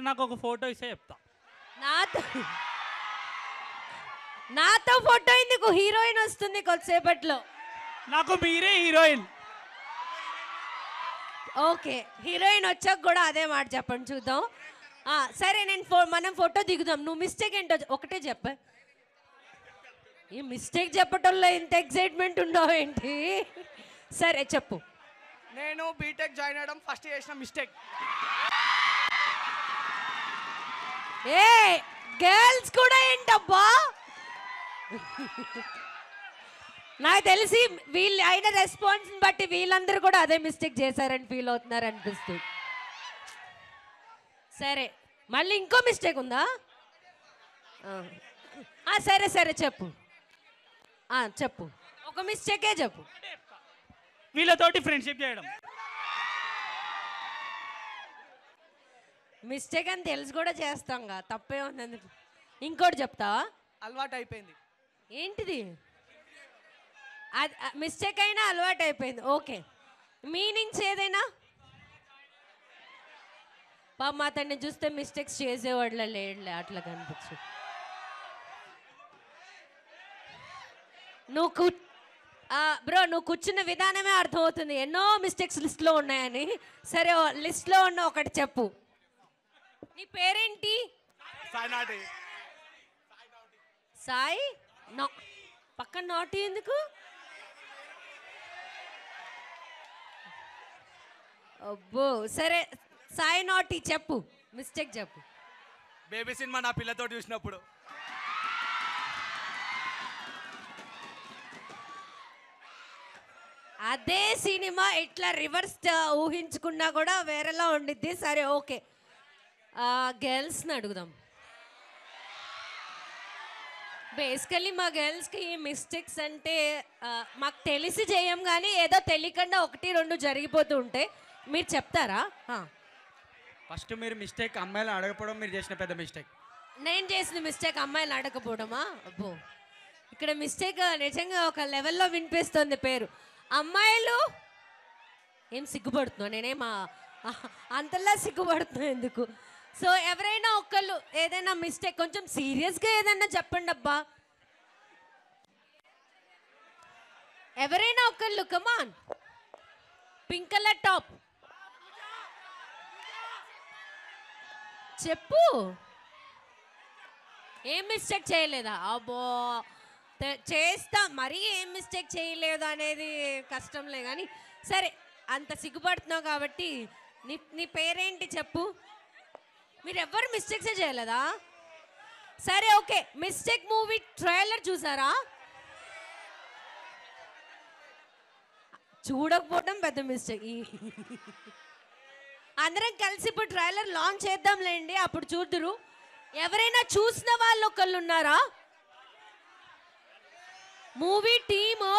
నాకు ఒక ఫోటో ఇస్తే చెప్తా. నాతో నాతో ఫోటో ఎందుకు? హీరోయిన్ వస్తుంది కొద్దిసేపట్లో. నాకు మీరే హీరోయిన్. ఓకే, హీరోయిన్ వచ్చాక కూడా అదే మాట చెప్పండి చూద్దాం. సరే, మనం ఫోటో దిగుదాం. నువ్వు మిస్టేక్ ఏంటో ఒకటే చెప్ప. ఈ మిస్టేక్ చెప్పటంలో ఇంత ఎక్సైట్మెంట్ ఉండవు ఏంటి? సరే చెప్పు. నేను బీటెక్ జాయిన్ అవ్వడం ఫస్ట్ చేసిన మిస్టేక్. ఏ గర్ల్స్ కూడా ఏంటబ్బా? నాకు తెలిసి వీళ్ళు అయిన రెస్పాన్స్ బట్టి వీళ్ళందరూ కూడా అదే మిస్టేక్ చేశారని ఫీల్ అవుతున్నారు అనిపిస్తుంది. సరే, మళ్ళీ ఇంకో మిస్టేక్ ఉందా? సరే సరే చెప్పు. చెప్పు, ఒక మిస్టేకే చెప్పు. వీళ్ళతోటి ఫ్రెండ్షిప్ చేయడం. మిస్టేక్ అని తెలిసి కూడా చేస్తాంగా, తప్పే ఉంది. ఇంకోటి చెప్తావా? అలవాటు అయిపోయింది. ఏంటిది? అది మిస్టేక్ అయినా అలవాటు అయిపోయింది. ఓకే, మీనింగ్స్ ఏదైనా? పాపం అతన్ని చూస్తే మిస్టేక్స్ చేసేవాళ్ళ లేడులే, అట్లా కనిపించు. బ్రో, నువ్వు కూర్చున్న విధానమే అర్థమవుతుంది ఎన్నో మిస్టేక్స్ లిస్ట్లో ఉన్నాయని. సరే, లిస్ట్లో ఉన్న ఒకటి చెప్పు. నీ పేరేంటి? సాయి. పక్కన నాటి ఎందుకు? అబ్బో, సరే సాయి నాటి చెప్పు, మిస్టేక్ చెప్పు. బేబీ సినిమా నా పిల్లతో చూసినప్పుడు. అదే సినిమా ఇట్లా రివర్స్ ఊహించుకున్నా కూడా వేరేలా ఉండిద్ది. సరే ఓకే, గర్ల్స్ని అడుగుదాం. బేసికలీ మా గర్ల్స్కి మిస్టేక్స్ అంటే మాకు తెలిసి చేయం, కానీ ఏదో తెలియకుండా ఒకటి రెండు జరిగిపోతూ ఉంటాయి. మీరు చెప్తారా? ఫస్ట్ మీరు మిస్టేక్ అమ్మాయిలు అడగపోవడం మీరు చేసిన పెద్ద మిస్టేక్. నేను చేసిన మిస్టేక్ అమ్మాయిలు అడగపోవడమా? అబ్బో, ఇక్కడ మిస్టేక్ నిజంగా ఒక లెవెల్లో వినిపిస్తుంది పేరు. అమ్మాయిలు ఏం సిగ్గుపడుతున్నా? నేనేమా అంతలా సిగ్గుపడుతున్నా ఎందుకు? సో ఎవరైనా ఒకళ్ళు ఏదైనా మిస్టేక్ కొంచెం సీరియస్గా ఏదైనా చెప్పండి అబ్బా. ఎవరైనా ఒకళ్ళు, కమాన్. పింక్ కలర్ టాప్ చెప్పు. ఏం మిస్టేక్ చేయలేదా? అబ్బో, చేస్తా. మరీ ఏం మిస్టేక్ చేయలేదు అనేది కష్టంలే, కానీ సరే అంత సిగ్గుపడుతున్నావు కాబట్టి నీ పేరేంటి చెప్పు. మీరు ఎవ్వరు మిస్టేక్సే చేయలేదా? సరే ఓకే, మిస్టేక్ మూవీ ట్రైలర్ చూసారా? చూడకపోవడం పెద్ద మిస్టేక్. అందరం కలిసి ఇప్పుడు ట్రైలర్ లాంచ్ చేద్దాంలేండి, అప్పుడు చూద్దురు. ఎవరైనా చూసిన వాళ్ళు ఒకళ్ళు ఉన్నారా? మూవీ టీము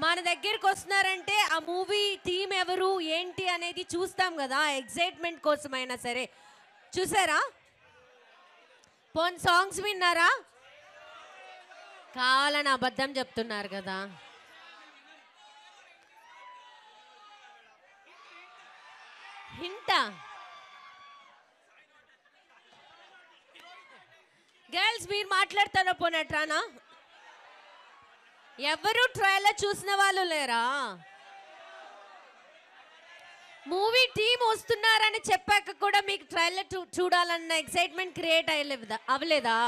మన దగ్గరికి వస్తున్నారంటే ఆ మూవీ టీం ఎవరు ఏంటి అనేది చూస్తాం కదా, ఎగ్జైట్మెంట్ కోసమైనా సరే. చూసారా? పోన్ సాంగ్స్ విన్నారా? కావాలని అబద్ధం చెప్తున్నారు కదా. హింటా? గర్ల్స్ మీరు మాట్లాడతారా? పోనట్రానా? ఎవరు ట్రైలర్ చూసిన వాళ్ళు లేరా? మూవీ టీం వస్తున్నారని చెప్పాక కూడా మీకు ట్రైలర్ చూడాలన్న ఎక్సైట్మెంట్ క్రియేట్ అవ్వలేదా?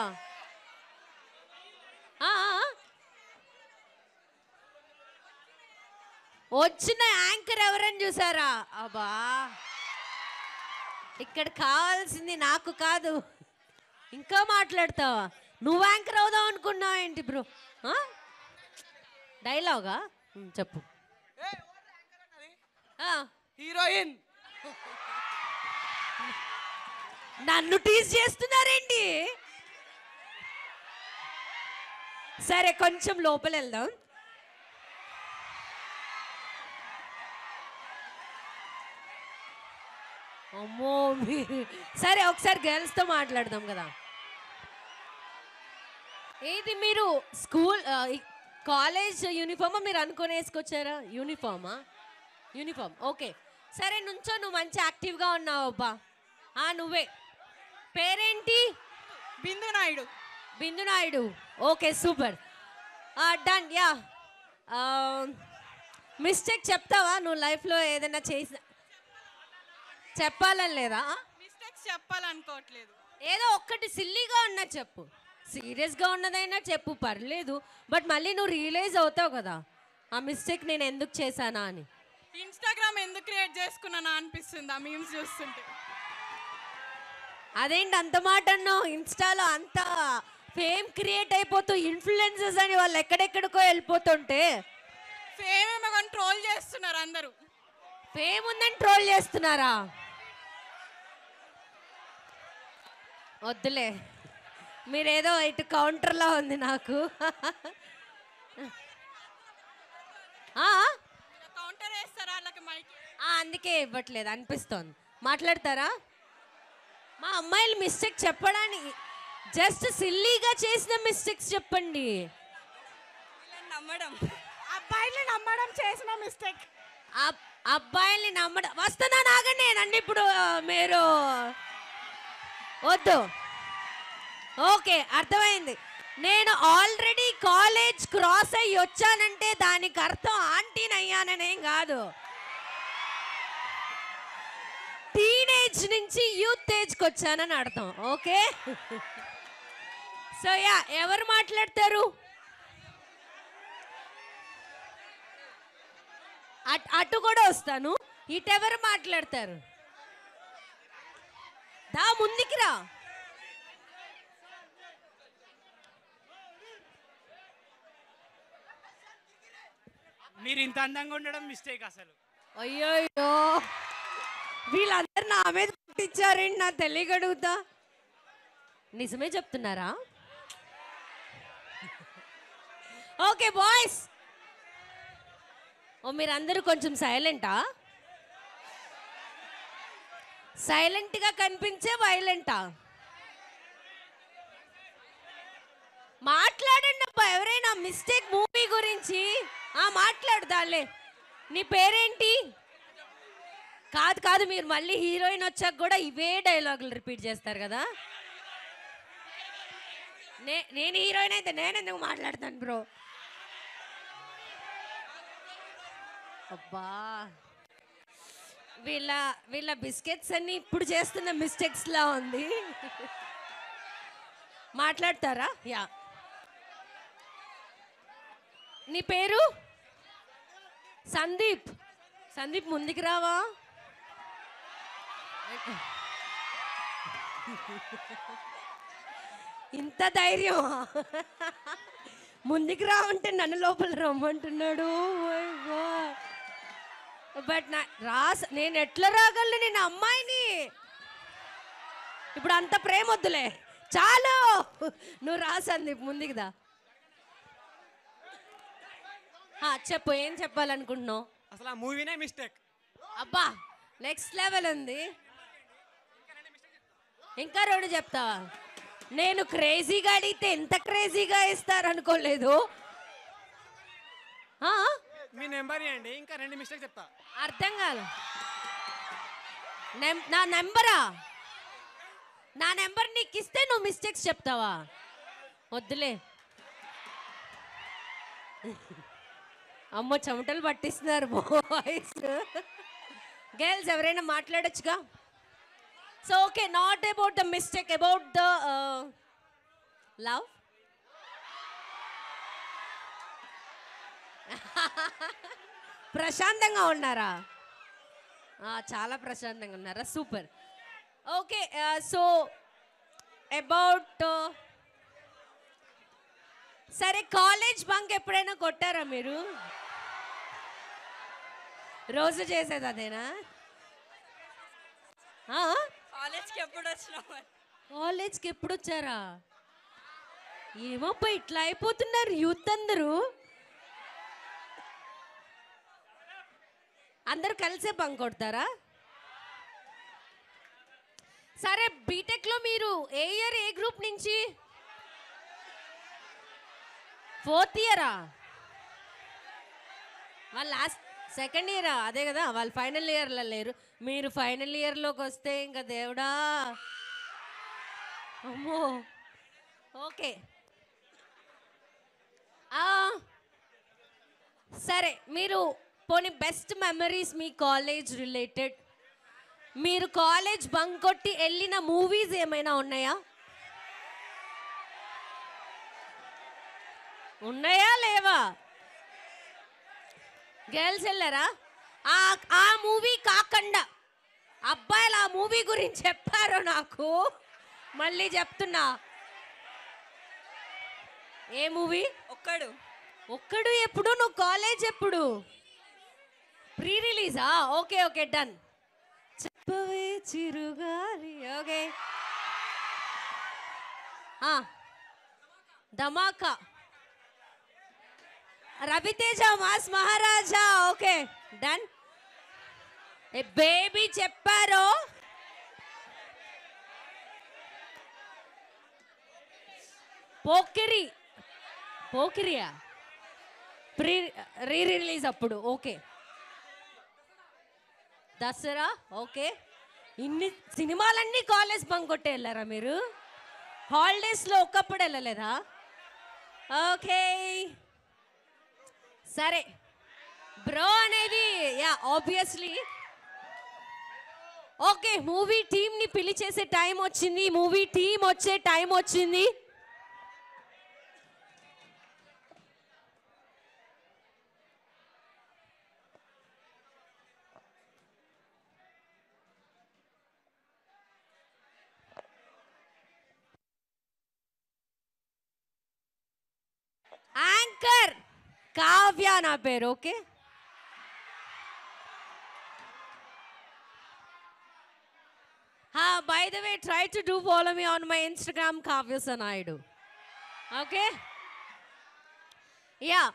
వచ్చిన యాంకర్ ఎవరని చూసారా? అబ్బా, ఇక్కడ కావాల్సింది నాకు కాదు. ఇంకా మాట్లాడతావా? నువ్వు యాంకర్ అవుదాం అనుకున్నావు ఏంటి బ్రో? డైలాగా చెప్పు. హీరోయిన్. నన్ను టీజ్ చేస్తున్నారేంటి? సరే కొంచెం లోపల వెళ్దాం. అమ్మో, సరే ఒకసారి గర్ల్స్తో మాట్లాడదాం కదా. ఏది మీరు స్కూల్ కాలేజ్ యూనిఫామా మీరు అనుకుని వేసుకొచ్చారా? యూనిఫామా? Uniform okay. సరే నుంచో, నువ్వు మంచి యాక్టివ్గా ఉన్నావు అబ్బా. నువ్వే పేరేంటి? Bindu Naidu. Bindu Naidu. Okay super. Done. Yeah, mistake చెప్తావా నువ్వు లైఫ్లో ఏదైనా చేసి? చెప్పాలని లేదా? మిస్టేక్స్ చెప్పాలనుకోవట్లేదు. ఏదో ఒక్కటి సిల్లీగా ఉన్నా చెప్పు, సీరియస్గా ఉన్నదైనా చెప్పు, పర్లేదు. బట్ మళ్ళీ నువ్వు రియలైజ్ అవుతావు కదా ఆ మిస్టేక్ నేను ఎందుకు చేశానా అని. ఇన్స్టాగ్రామ్ ఎందుకు క్రియేట్ చేసుకున్నానా అనిపిస్తుంది ఆ మీమ్స్ చూస్తుంటే. అదేంటి అంత మాట అన్నావు? ఇన్స్టాలో అంత ఫేమ్ క్రియేట్ అయిపోతూ ఇన్ఫ్లుయెన్సర్స్ అని వాళ్ళు ఎక్కడెక్కడికో వెళ్ళిపోతుంటే ఫేమ్ ఏమో కానీ ట్రోల్ చేస్తున్నారు అందరూ. ఫేమ్ ఉందని ట్రోల్ చేస్తున్నారా? వద్దులే, మీరేదో ఇటు కౌంటర్లా ఉంది నాకు. ఆ? కౌంటర్ వేస్తారా వాళ్ళకి మైక్? అందుకే ఇవ్వట్లేదు అనిపిస్తోంది. మాట్లాడతారా? మా అమ్మాయిలు మిస్టేక్ చెప్పడానికి జస్ట్ సిల్లీగా చేసిన మిస్టేక్స్ చెప్పండి. నమ్మడం, అబ్బాయిని నమ్మడం చేసిన మిస్టేక్. అబ్బాయిల్ని నమ్మడం. వస్తున్నా నాగండి నండి ఇప్పుడు. మీరు వద్దు. ఓకే, అర్థమైంది. నేను ఆల్రెడీ కాలేజ్ క్రాస్ అయ్యి వచ్చానంటే దానికి అర్థం ఆంటీని అయ్యాననేం కాదు. టీనేజ్ నుంచి యూత్ ఏజ్కి వచ్చానని అర్థం. ఓకే, సో యా, ఎవరు మాట్లాడతారు? అటు కూడా వస్తాను. ఇటు ఎవరు మాట్లాడతారు? దా ముందుకి రా. మీరు ఇంత అందంగా ఉండడం మిస్టేక్ అసలు. అయ్యో, వీళ్ళందరూ నా మీద పుట్టించారండి, నా తెలియగడుగుతా. నిజమే చెప్తున్నారా? ఓకే బాయ్స్, మీరందరూ కొంచెం సైలెంటా? సైలెంట్గా కనిపించే వైలెంటా? మాట్లాడండి అబ్బా ఎవరైనా. మిస్టేక్ మూవీ గురించి మాట్లాడుదాలే. నీ పేరేంటి? కాదు, మీరు మళ్ళీ హీరోయిన్ వచ్చాక కూడా ఇవే డైలాగులు రిపీట్ చేస్తారు కదా. నేను హీరోయిన్ అయితే నేను ఎందుకు మాట్లాడతాను బ్రో? అబ్బా, వీళ్ళ బిస్కెట్స్ అన్ని ఇప్పుడు చేస్తున్న మిస్టేక్స్ లా ఉంది. మాట్లాడతారా? యా, నీ పేరు? సందీప్. సందీప్ ముందుకు రావా? ఇంత ధైర్యం ముందుకు రావంటే నన్ను లోపల రమ్మంటున్నాడు. బట్ నేను ఎట్లా రాగలను? నేను అమ్మాయిని. ఇప్పుడు అంత ప్రేమ వద్దులే, చాలు. నువ్వు రా సందీప్, ముందుకు దా. చెప్పు, ఏం చెప్పాలనుకుంటున్నావు? అసలు ఆ మూవీనే మిస్టేక్. అబ్బా, నెక్స్ట్ లెవెల్ ఉంది. ఇంకా రెండు చెప్తావా? నేను క్రేజీగా అడిగితే ఎంత క్రేజీగా ఇస్తారనుకోలేదు. మీ నెంబర్ ఇవ్వండి, ఇంకా 2 మిస్టేక్ చెప్తా. అర్థం కాదు. నా నెంబరా? నా నెంబర్ నీకు ఇస్తే నువ్వు మిస్టేక్స్ చెప్తావా? వద్దులే. అమ్మో, చెమటలు పట్టిస్తున్నారు బాయ్స్. గర్ల్స్ ఎవరైనా మాట్లాడొచ్చుగా. So okay, not about the mistake, about the love. ప్రశాంతంగా ఉన్నారా? చాలా ప్రశాంతంగా ఉన్నారా? సూపర్. ఓకే, సో అబౌట్, సరే కాలేజ్ బంక్ ఎప్పుడైనా కొట్టారా మీరు? రోజు చేసేది అదేనా? కాలేజ్కి ఎప్పుడు వచ్చినావు? కాలేజ్కి ఎప్పుడు వచ్చారా? ఏమోపా ఇట్లా అయిపోతున్నారు యూత్ అందరూ. అందరు కలిసే బంక్ కొడతారా? సరే, బీటెక్లో మీరు ఏ ఇయర్, ఏ గ్రూప్ నుంచి? 4th ఇయరా? వాళ్ళు లాస్ట్ సెకండ్ ఇయరా? అదే కదా, వాళ్ళు ఫైనల్ ఇయర్లో లేరు. మీరు ఫైనల్ ఇయర్లోకి వస్తే ఇంకా దేవుడా. అమ్మో ఓకే సరే మీరు పోనీ బెస్ట్ మెమరీస్ మీ కాలేజ్ రిలేటెడ్ మీరు కాలేజ్ బంక్ కొట్టి వెళ్ళిన మూవీస్ ఏమైనా ఉన్నాయా ఉన్నాయా లేవా గర్ల్స్ వెళ్ళారా ఆ మూవీ కాకుండా అబ్బాయిలు ఆ మూవీ గురించి చెప్పారు నాకు మళ్ళీ చెప్తున్నా ఏ మూవీ ఒక్కడు ఎప్పుడు నువ్వు కాలేజ్ ఎప్పుడు ప్రీ రిలీజా ఓకే ఓకే డన్ చెప్పవే చిరుగాలి ఓకే Dhamaka Ravi Teja mass Maharaja okay done ఏ బేబీ చెప్పారు పోకిరి పోకిరియా రీ రిలీజ్ అప్పుడు ఓకే దసరా ఓకే ఇన్ని సినిమాలన్నీ కాలేజ్ బంక్ కొట్టే వెళ్ళారా మీరు హాలిడేస్లో ఒక్కప్పుడు వెళ్ళలేదా ఓకే సరే బ్రో అనేది యా ఆబ్వియస్లీ ఓకే మూవీ టీమ్ని పిలిచేసే టైం వచ్చింది మూవీ టీం వచ్చే టైం వచ్చింది యాంకర్ కావ్య నా పేరు okay by the way try to do follow me on my Instagram Kavya Sanaidu okay yeah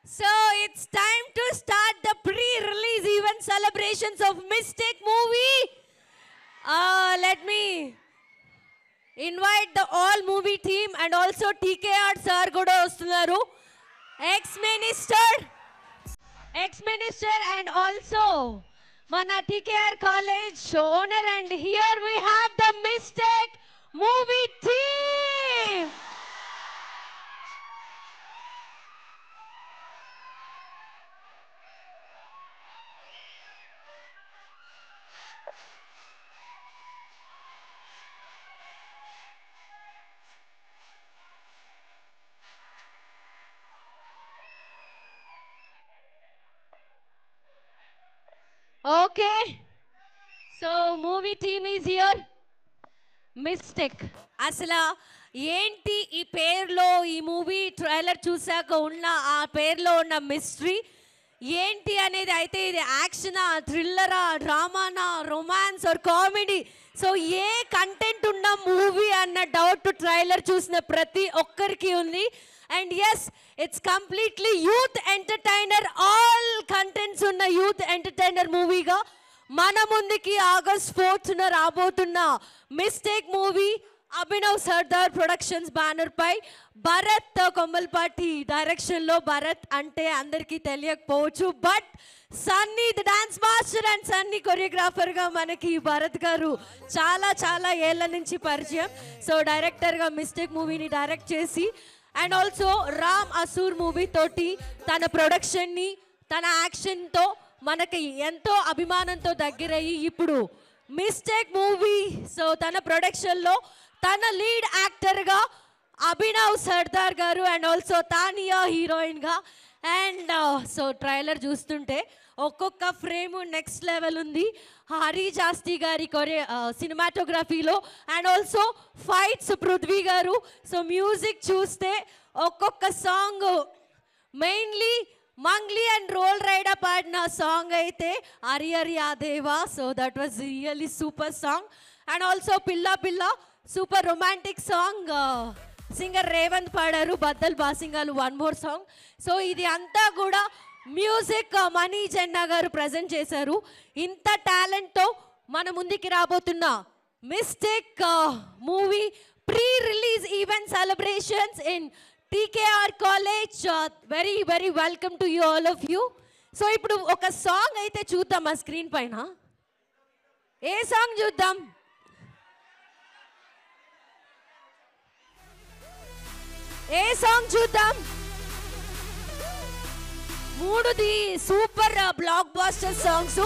so it's time to start the pre-release event celebrations of Mistake movie let me invite the all movie team and also TKR sir kuda vastunaru ex-minister and also Mana TKR college owner and here we have the Mistake movie team okay so movie team is here Mistake అసలు ఏంటి ఈ పేరులో ఈ movie trailer చూసాక ఉన్న ఆ పేరులో ఉన్న మిస్టరీ ఏంటి అనేది అయితే ఇది యాక్షనా థ్రిల్లరా డ్రామానా రొమాన్స్ ఆర్ కామెడీ సో ఏ కంటెంట్ ఉన్న మూవీ అన్న డౌట్ ట్రైలర్ చూసిన ప్రతి ఒక్కరికి ఉంది and yes it's completely youth entertainer all contents ఉన్న యూత్ ఎంటర్టైనర్ మూవీగా మన ముందుకి ఆగస్ట్ 4th రాబోతున్న mistake movie Abhinav Sardar productions banner పై భరత్ కొమ్మల్పాటి డైరెక్షన్లో భరత్ అంటే అందరికీ తెలియకపోవచ్చు but Sunny the dance master and Sunny కొరియోగ్రాఫర్గా మనకి భరత్ గారు చాలా చాలా ఏళ్ళ నుంచి పరిచయం సో డైరెక్టర్గా మిస్టేక్ మూవీని డైరెక్ట్ చేసి అండ్ ఆల్సో రామ్ అసూర్ మూవీ తోటి తన ప్రొడక్షన్ని తన యాక్షన్తో మనకి ఎంతో అభిమానంతో దగ్గరయ్యి ఇప్పుడు మిస్టేక్ మూవీ సో తన ప్రొడక్షన్లో తన లీడ్ యాక్టర్గా అభినవ్ సర్దార్ గారు అండ్ ఆల్సో తానియా హీరోయిన్గా అండ్ సో ట్రైలర్ చూస్తుంటే ఒక్కొక్క ఫ్రేమ్ నెక్స్ట్ లెవెల్ ఉంది హరి జాస్తి గారి సినిమాటోగ్రఫీలో and also fights Prithvi garu so music చూస్తే ఒక్కొక్క song mainly Mangli and Roll Rida పాడిన సాంగ్ అయితే అరియర్ యాదేవా so that was really super song and also Pilla Pilla super romantic song singer Revanth పాడారు Baddal Basingalu one more song so ఇది అంతా కూడా మ్యూజిక్ మనీ జెన్నా గారు ప్రజెంట్ చేశారు ఇంత టాలెంట్తో మన ముందుకి రాబోతున్న mistake movie pre release event celebrations in TKR college very very welcome to you all of you so ఇప్పుడు ఒక సాంగ్ అయితే చూద్దాం ఆ స్క్రీన్ పైన ఏ సాంగ్ చూద్దాం ఏ సాంగ్ చూద్దాం? మూడుది super blockbuster songs.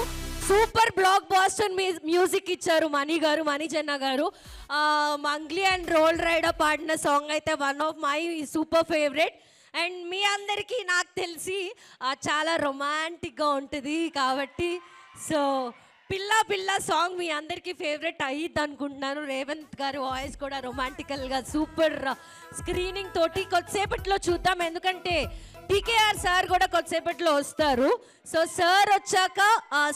Super blockbuster music ఇచ్చారు మణి గారు, మణిజన్న గారు. మంగ్లీ అండ్ రోల్ రైడర్ పాడిన సాంగ్ అయితే one of my super favourite. And మీ అందరికీ నాకు తెలిసి చాలా రొమాంటిక్గా ఉంటుంది కాబట్టి సో పిల్ల పిల్ల సాంగ్ మీ అందరికీ ఫేవరెట్ అయ్యిద్ది అనుకుంటున్నాను. రేవంత్ గారి వాయిస్ కూడా రొమాంటికల్గా సూపర్ స్క్రీనింగ్ తోటి కొద్దిసేపట్లో చూద్దాం, ఎందుకంటే టీకేఆర్ సార్ కూడా కొద్దిసేపట్లో వస్తారు. సో సార్ వచ్చాక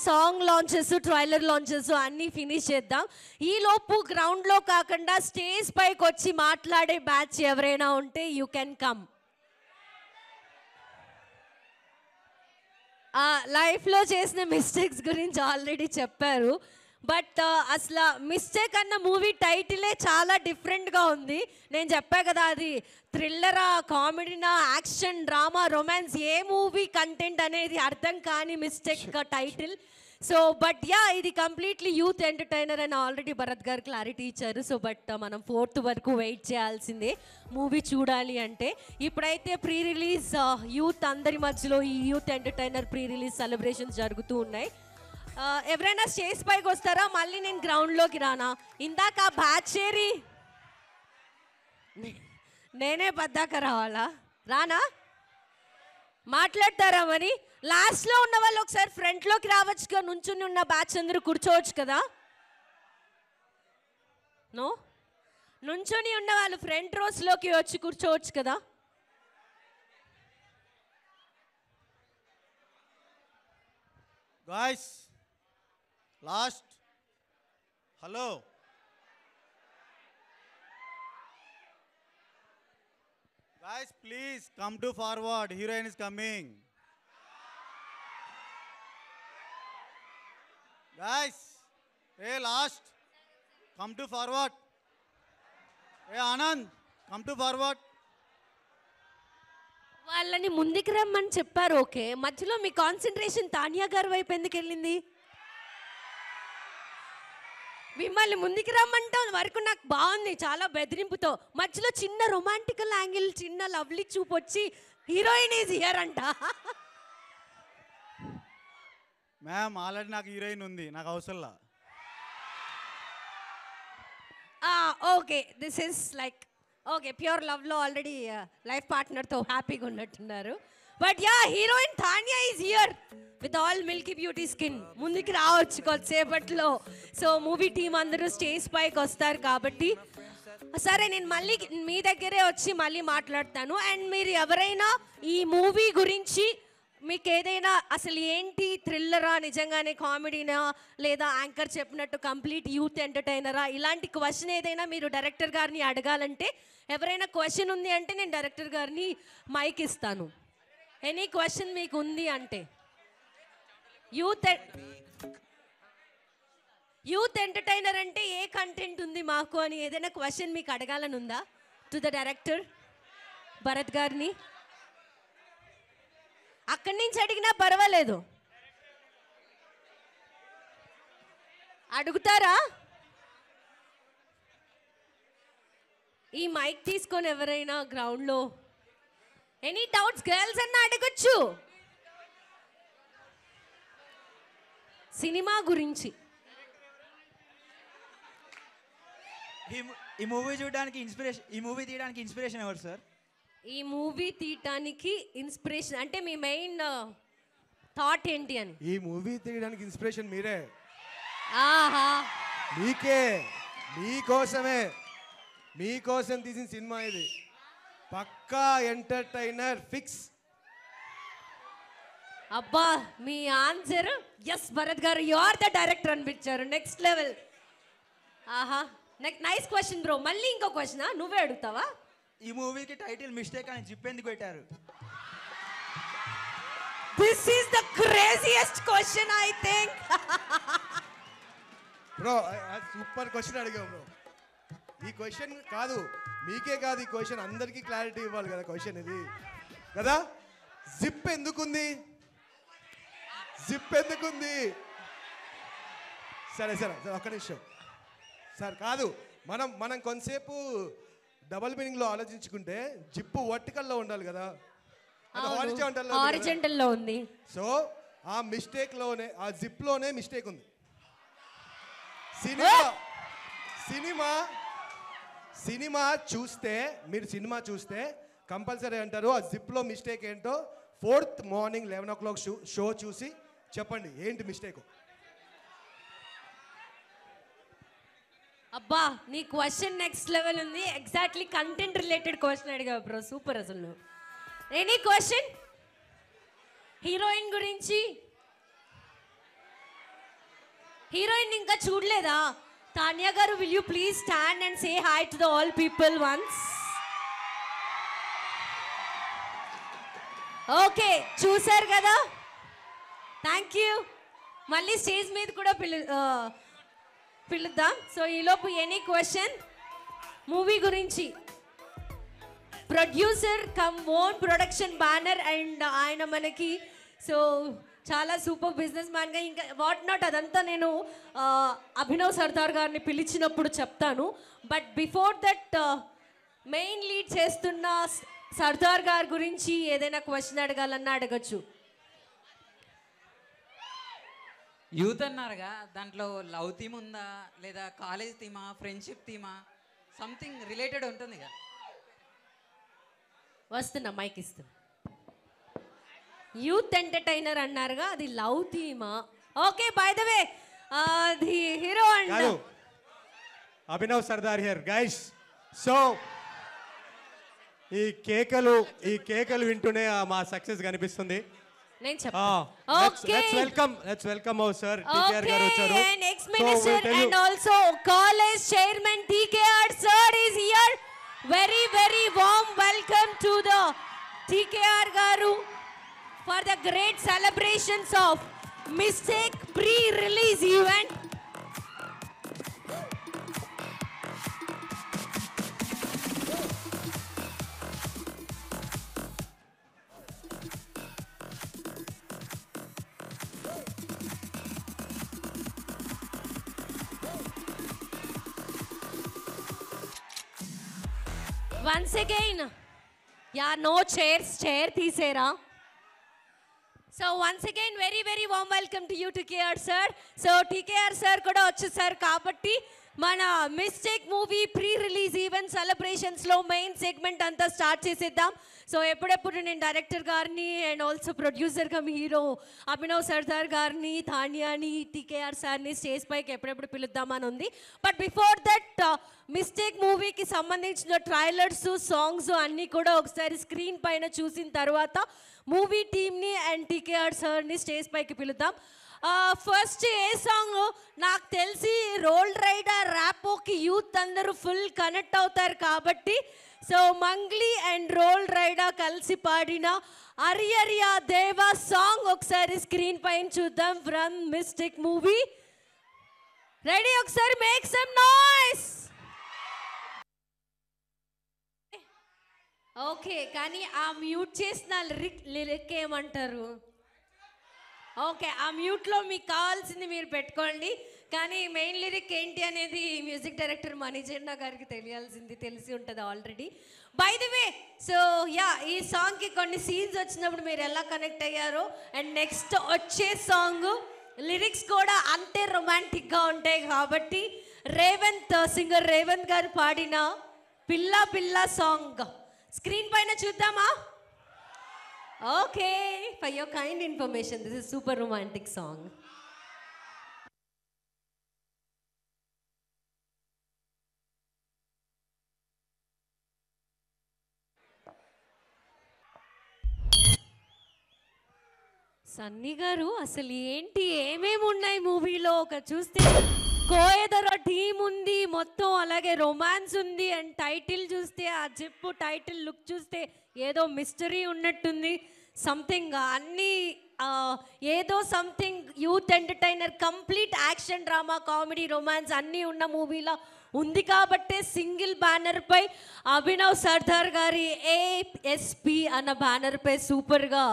సాంగ్ లాంచెస్, ట్రైలర్ లాంచెస్ అన్నీ ఫినిష్ చేద్దాం. ఈలోపు గ్రౌండ్లో కాకుండా స్టేజ్ పైకి వచ్చి మాట్లాడే బ్యాచ్ ఎవరైనా ఉంటే యూ కెన్ కమ్. లైఫ్లో చేసిన మిస్టేక్స్ గురించి ఆల్రెడీ చెప్పారు. బట్ అసలు మిస్టేక్ అన్న మూవీ టైటిలే చాలా డిఫరెంట్గా ఉంది. నేను చెప్పా కదా, అది థ్రిల్లరా, కామెడీనా, యాక్షన్, డ్రామా, రొమాన్స్, ఏ మూవీ కంటెంట్ అనేది అర్థం కాని mistake title. So but yeah, ఇది కంప్లీట్లీ యూత్ ఎంటర్టైనర్ అని ఆల్రెడీ భరత్ గారు క్లారిటీ ఇచ్చారు. సో బట్ మనం 4th వరకు వెయిట్ చేయాల్సిందే మూవీ చూడాలి అంటే. ఇప్పుడైతే ప్రీ రిలీజ్ యూత్ అందరి మధ్యలో ఈ youth entertainer pre release celebrations జరుగుతూ ఉన్నాయి. ఎవరైనా స్టేజ్ పైకి వస్తారా? మళ్ళీ నేను గ్రౌండ్లోకి రానా? ఇందాక బ్యాచ్ చేరి నేనే పద్దాక రావాలా? రానా? మాట్లాడతారా మరి? లాస్ట్లో ఉన్న వాళ్ళు ఒకసారి ఫ్రంట్లోకి రావచ్చుగా, నుంచుని ఉన్న బ్యాచ్ అందరూ కూర్చోవచ్చు కదా. నో, నుంచుని ఉన్న వాళ్ళు ఫ్రంట్ రోస్లోకి వచ్చి కూర్చోవచ్చు కదా. Guys, last hello, guys, please come to forward. Heroine is coming. Guys, hey last, come to forward. Hey Anand, come to forward. వాళ్ళని ముందుకు రమ్మని చెప్పారు. ఓకే, మధ్యలో మీ కాన్సన్ట్రేషన్ తానియా గారి వైపు ఎందుకు వెళ్ళింది? మిమ్మల్ని ముందుకు రమ్మంటాం వరకు నాకు బాగుంది, చాలా బెదిరింపుతో. మధ్యలో చిన్న రొమాంటికల్ యాంగిల్, చిన్న లవ్లీ చూపు వచ్చి హీరోయిన్ ఈజ్ హియర్ అంట. మ్యామ్, ఆల్రెడీ నాకు హీరోయిన్ ఉంది, నాకు అవసరంలా. Okay, this is like okay, pure లవ్లో ఆల్రెడీ లైఫ్ పార్ట్నర్తో హ్యాపీగా ఉన్నట్టున్నారు. But yeah, heroine Tania is here with all milky beauty skin. ముందుకు రావచ్చు కొద్దిసేపట్లో. సో మూవీ టీం అందరూ స్టేజ్ పైకి వస్తారు కాబట్టి సరే, నేను మళ్ళీ మీ దగ్గరే వచ్చి మళ్ళీ మాట్లాడతాను. అండ్ మీరు ఎవరైనా ఈ మూవీ గురించి మీకు ఏదైనా అసలు ఏంటి, థ్రిల్లరా, నిజంగానే కామెడీనా, లేదా యాంకర్ చెప్పినట్టు కంప్లీట్ యూత్ ఎంటర్టైనరా, ఇలాంటి క్వశ్చన్ ఏదైనా మీరు డైరెక్టర్ గారిని అడగాలంటే, ఎవరైనా క్వశ్చన్ ఉంది అంటే నేను డైరెక్టర్ గారిని మైక్ ఇస్తాను. ఎనీ క్వశ్చన్ మీకు ఉంది అంటే, యూత్ ఎంటర్టైనర్ అంటే ఏ కంటెంట్ ఉంది మాకు అని ఏదైనా క్వశ్చన్ మీకు అడగాలని ఉందా టు ద డైరెక్టర్ భరత్ గారిని? అక్కడి నుంచి అడిగినా పర్వాలేదు, అడుగుతారా? ఈ మైక్ తీసుకొని ఎవరైనా గ్రౌండ్లో ఎనీ డౌట్స్ గర్ల్స్ అన్న అడగచ్చు. సినిమా గురించి ఈ మూవీ చూడడానికి ఇన్స్పిరేషన్, ఈ మూవీ తీయడానికి ఇన్స్పిరేషన్ ఎవరు సార్? ఈ మూవీ తీయటానికి ఇన్స్పిరేషన్ అంటే మీ మెయిన్ థాట్ ఏంటి అని? ఈ మూవీ తీయడానికి ఇన్స్పిరేషన్ మీరే. ఆహా, మీకే, మీకోసమే, మీకోసం తీసిన సినిమా ఇది. పక్కా ఎంటర్టైనర్ ఫిక్స్. అబ్బా, మీ answer yes Bharath garu, you are the director అనిపించారు. Next level. ఆహా, నైస్ క్వశ్చన్ బ్రో. మళ్ళీ ఇంకో క్వశ్చనా? నువ్వే అడుగుతావా? ఈ మూవీకి టైటిల్ మిస్టేక్ అని జిప్ ఎందుకు పెట్టారు? This is the craziest question I think. Bro, super question అడిగావు బ్రో. ఈ క్వశ్చన్ కాదు, మీకే కాదు, ఈ క్వశ్చన్ అందరికీ క్లారిటీ ఇవ్వాలి కదా. క్వశ్చన్ ఇది కదా. జిప్ ఎందుకుంది? జిప్ ఎందుకుంది? సరే సరే సరే, ఒక్క నిమిషం సార్. కాదు, మనం కొంతసేపు డబల్ మీనింగ్లో ఆలోచించుకుంటే జిప్పు వర్టికల్లో ఉండాలి కదా, హారిజాంటల్లో ఉంది. సో ఆ మిస్టేక్లోనే, ఆ జిప్లోనే మిస్టేక్ ఉంది. సినిమా చూస్తే, మీరు సినిమా చూస్తే కంపల్సరీ అంటారు ఆ జిప్లో మిస్టేక్ ఏంటో 4th మార్నింగ్ 11 o'clock షో చూసి చెప్పండి ఏంటి మిస్టేక్. అబ్బా నీ క్వశ్చన్ నెక్స్ట్ లెవెల్ ఉంది. ఎగ్జాక్ట్లీ కంటెంట్ రిలేటెడ్ క్వశ్చన్ అడిగావు బ్రో, సూపర్ అసలు నువ్వు. ఎనీ క్వశ్చన్ హీరోయిన్ గురించి? హీరోయిన్ ఇంకా చూడలేదా? తాన్యా గారు, will you please stand and say hi to the all people once. Okay, చూసారు కదా, థ్యాంక్ యూ. మళ్ళీ స్టేజ్ మీద కూడా పిలుద్దాం. సో ఈలోపు ఎనీ క్వశ్చన్ మూవీ గురించి? Producer come own production banner and ఆయన మనకి సో చాలా సూపర్ బిజినెస్ మ్యాన్గా ఇంకా వాట్ నాట్ అదంతా నేను అభినవ్ సర్దార్ గారిని పిలిచినప్పుడు చెప్తాను. But before that main lead చేస్తున్న సర్దార్ గారి గురించి ఏదైనా క్వశ్చన్ అడగాలన్నా అడగచ్చు. యూత్ అన్నారుగా, దాంట్లో లవ్ థీమ్ ఉందా లేదా కాలేజ్ థీమా, ఫ్రెండ్షిప్ థీమా, సంథింగ్ రిలేటెడ్ ఉంటుంది కదా? వస్తున్నా, మైక్ ఇస్తున్నా. యూత్ ఎంటర్టైనర్ అన్నారుగా, అది లవ్ థీమా? Okay, by the way the hero and Abhinav Sardar here guys. So ఈ కేకలు వింటూనే మా సక్సెస్ కనిపిస్తుంది. నేను చెప్తాను. Okay, let's welcome our sir టీకేఆర్ గారు వచ్చారు. And ex minister and also college chairman టీకేఆర్ sir is here. Very very warm welcome to the టీకేఆర్ garu for the great celebrations of Mistake pre-release event. Once again, yeah, no chairs, chair తీసేరా. So once again very very warm welcome to you TKR sir. So TKR sir kuda vachesar kabatti mana Mistake movie pre-release event celebrations lo main segment anta start cheseddam. So eppudu nen director garni and also producer kam hero Abhinav Sardar garni, Thanya ni, TKR sir ni stage paiki eppudu piluddam ani undi. But before that Mistake movie ki sambandhinchina trailers, songs anni kuda okkari screen paina chusin tarvata movie టీమ్ని and TKR సార్ని stage పైకి పిలుద్దాం. First ఏ song నాకు తెలిసి Roll Rida ర్యాపోకి youth అందరూ full connect అవుతారు కాబట్టి so Mangli and role Rida కలిసి పాడిన అరియరియా దేవా సాంగ్ ఒకసారి స్క్రీన్ పైన చూద్దాం ఫ్రమ్ మిస్టేక్ మూవీ. రెడీ? ఒకసారి మేక్ సమ్ నాయిస్. ఓకే, కానీ ఆ మ్యూట్ చేసిన లిరిక్ ఏమంటారు? ఓకే, ఆ మ్యూట్లో మీకు కావాల్సింది మీరు పెట్టుకోండి, కానీ మెయిన్ లిరిక్ ఏంటి అనేది మ్యూజిక్ డైరెక్టర్ మణిజెండా గారికి తెలిసి ఉంటుంది already. By the way so yeah, ఈ సాంగ్కి కొన్ని సీన్స్ వచ్చినప్పుడు మీరు ఎలా కనెక్ట్ అయ్యారో అండ్ నెక్స్ట్ వచ్చే సాంగ్ లిరిక్స్ కూడా అంతే రొమాంటిక్గా ఉంటాయి కాబట్టి సింగర్ రేవంత్ గారు పాడిన పిల్ల పిల్ల సాంగ్ స్క్రీన్ పైన చూద్దామా? Okay, for your kind information this is super romantic song. Sunny గారు అసలు ఏంటి, ఏమేమి ఉన్నాయి మూవీలో? ఒక చూస్తే కోయదర టీమ్ ఉంది మొత్తం, అలాగే రొమాన్స్ ఉంది అండ్ టైటిల్ చూస్తే ఆ జిప్ టైటిల్ లుక్ చూస్తే ఏదో మిస్టరీ ఉన్నట్టుంది. సంథింగ్ అన్నీ ఏదో something youth entertainer, complete action, drama, comedy, romance అన్నీ ఉన్న మూవీలో ఉంది కాబట్టే సింగిల్ బ్యానర్పై అభినవ్ సర్దార్ గారి ASP అన్న బ్యానర్పై సూపర్గా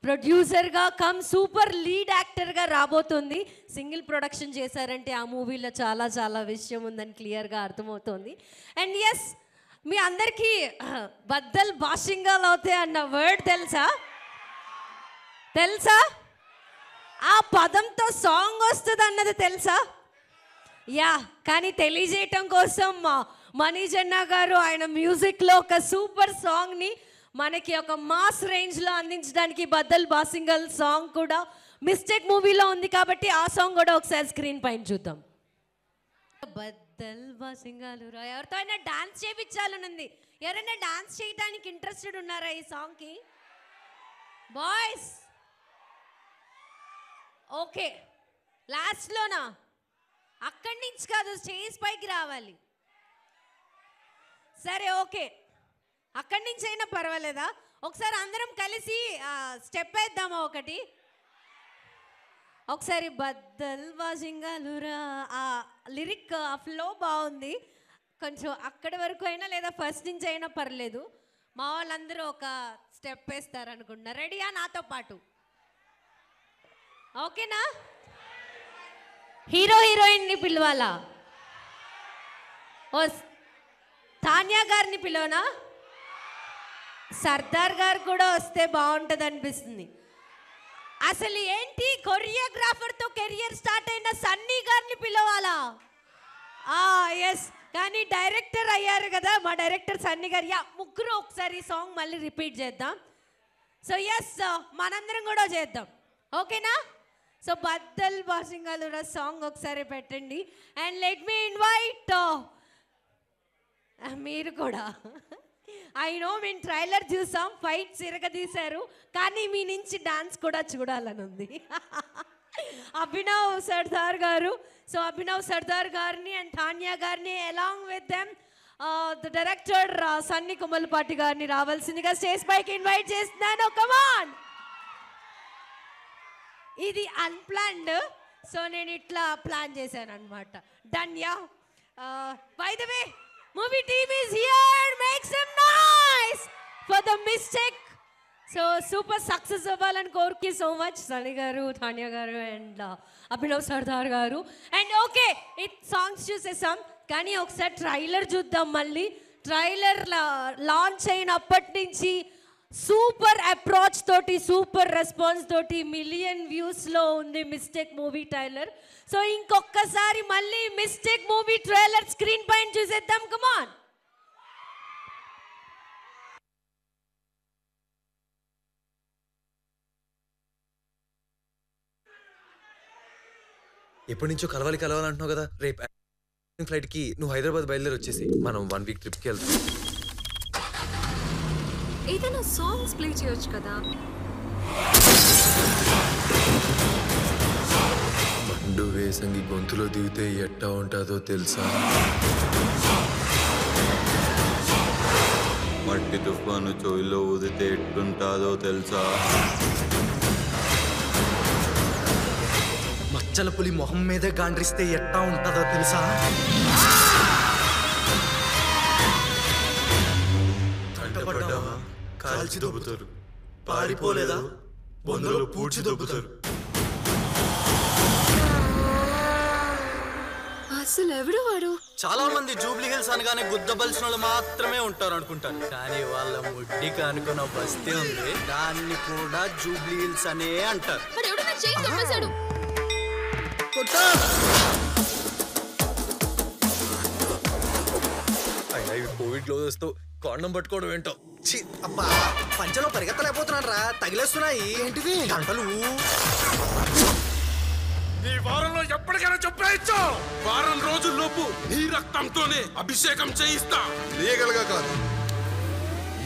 ప్రొడ్యూసర్గా కమ్ సూపర్ లీడ్ యాక్టర్గా రాబోతుంది. సింగిల్ ప్రొడక్షన్ చేశారంటే ఆ మూవీలో చాలా చాలా విషయం ఉందని క్లియర్గా అర్థమవుతుంది. అండ్ ఎస్, మీ అందరికీ బద్దల్ బాషింగాలు అవుతాయి అన్న వర్డ్ తెలుసా? ఆ పదంతో సాంగ్ వస్తుంది అన్నది తెలుసా? యా, కానీ తెలియజేయటం కోసం మనీజన్న గారు ఆయన మ్యూజిక్లో ఒక సూపర్ సాంగ్ని మనకి ఒక మాస్ రేంజ్లో అందించడానికి బద్దల్ బాసింగల్ సాంగ్ కూడా మిస్టేక్ మూవీలో ఉంది కాబట్టి ఆ సాంగ్ కూడా ఒకసారి స్క్రీన్ పైన చూద్దాం. బద్దల్ బాసింగాలు రా. ఎవరితో అయినా డాన్స్ చేయించాలనుంది. ఎవరైనా డాన్స్ చేయడానికి ఇంట్రెస్టెడ్ ఉన్నారా ఈ సాంగ్కి? బాయ్స్ ఓకే, లాస్ట్లోనా? అక్కడి నుంచి కాదు, స్టేజ్ పైకి రావాలి. సరే ఓకే, అక్కడి నుంచి అయినా పర్వాలేదా? ఒకసారి అందరం కలిసి స్టెప్ వేద్దామా ఒకటి? ఒకసారి బద్దల్ బాసింగాలురా. ఆ లిరిక్ ఆ ఫ్లో బాగుంది. కొంచెం అక్కడి వరకు అయినా లేదా ఫస్ట్ నుంచి అయినా పర్లేదు. మా వాళ్ళందరూ ఒక స్టెప్ వేస్తారనుకుంటున్నా. రెడీయా నాతో పాటు? ఓకేనా? హీరోయిన్ని పిలవాలా? ఓ తాన్యా గారిని పిలవనా? సర్దార్ గారు కూడా వస్తే బాగుంటుంది అనిపిస్తుంది. అసలు ఏంటి, కొరియోగ్రాఫర్తో కెరియర్ స్టార్ట్ అయిన సన్నీ గారిని పిలవాలా? ఎస్, కానీ డైరెక్టర్ అయ్యారు కదా మా డైరెక్టర్ సన్నీ గారు. యా, ముగ్గురు ఒకసారి సాంగ్ మళ్ళీ రిపీట్ చేద్దాం. సో ఎస్, మనందరం కూడా చేద్దాం. ఓకేనా? సో బద్దల్ బాసింగాలురా సాంగ్ ఒకసారి పెట్టండి. అండ్ లెట్ మీ ఇన్వైట్ మీరు కూడా. ఐ నో మేము ట్రైలర్ చూసాం, ఫైట్స్ ఇరగదీశారు, కానీ మీ నుంచి డాన్స్ కూడా చూడాలని ఉంది. అభినవ్ సర్దార్ గారు. సో అభినవ్ సర్దార్ గారిని అండ్ తాన్యా గారిని along with them the director Sunny Kommalapati గారిని రావాల్సిందిగా స్టేజ్ పైకి ఇన్వైట్ చేస్తున్నాను. కమాన్. ఇది అన్ప్లాన్డ్, సో నేను ఇట్లా ప్లాన్ చేశాను అనమాట. Done. Yeah, by the way movie team is here. Make some noise for the mistake. So super success అవ్వాలని కోరుకి సో మచ్ సన్నీ గారు, తాన్యా గారు అండ్ అభినవ్ సర్దార్ గారు. అండ్ ఓకే, సాంగ్స్ చూసేసాం, కానీ ఒకసారి ట్రైలర్ చూద్దాం. మళ్ళీ ట్రైలర్ లాంచ్ అయినప్పటి నుంచి సూపర్ అప్రోచ్ తోటి, సూపర్ రెస్పాన్స్ తోటి మిలియన్ వ్యూస్లో ఉంది మిస్టేక్ మూవీ ట్రైలర్. సో ఇంకొకసారి మళ్ళీ మిస్టేక్ మూవీ ట్రైలర్ స్క్రీన్ పైన చూసేద్దాం. కమాన్. ఎప్పటి నుంచో కలవాలంటున్నావు కదా, రేపు ఫ్లైట్కి నువ్వు హైదరాబాద్ బయలుదేరి వచ్చేసి మనం 1 వీక్ ట్రిప్కి వెళ్తాం. ఏదైనా సాంగ్స్ ప్లే చేయొచ్చు కదా. మండు వేసంగి గొంతులో దిగితే ఎట్టా ఉంటుందో తెలుసా? మట్టి తుఫాను చోయిలో ఊదితే ఎట్టుంటాదో తెలుసా? మచ్చల పులి మొహం మీదే గాండ్రిస్తే ఎట్టా ఉంటుందో తెలుసా? తంటపడ్డావా కాల్చి దొబ్బుతారు, పారిపోలేదా బొందులో పూడ్చి దొబ్బుతారు. అసలు ఎవడు వాడు? చాలా మంది జూబ్లీ హిల్స్ అనగానే గుద్దబలిసిన వాళ్ళు మాత్రమే ఉంటారు అనుకుంటారు, కానీ వాళ్ళ ముడ్డికి అనుకున్న బస్తీ ఉంది, దాన్ని కూడా జూబ్లీ హిల్స్ అనే అంటారు. కోవిడ్ గ్లోవ్స్ తో కాండం పట్టుకోవడం ఏంటో. అబ్బా, పంచలో పరిగెత్తలేకపోతున్నాను రా, తగిలేస్తున్నాయి. ఏంటిది గంటలు? నీ వారంలో ఎప్పటికైనా చెప్పేయచ్చు. వారం రోజుల్లోపు నీ రక్తంతోనే అభిషేకం చేయిస్తా. లీగల్ గా కాదు,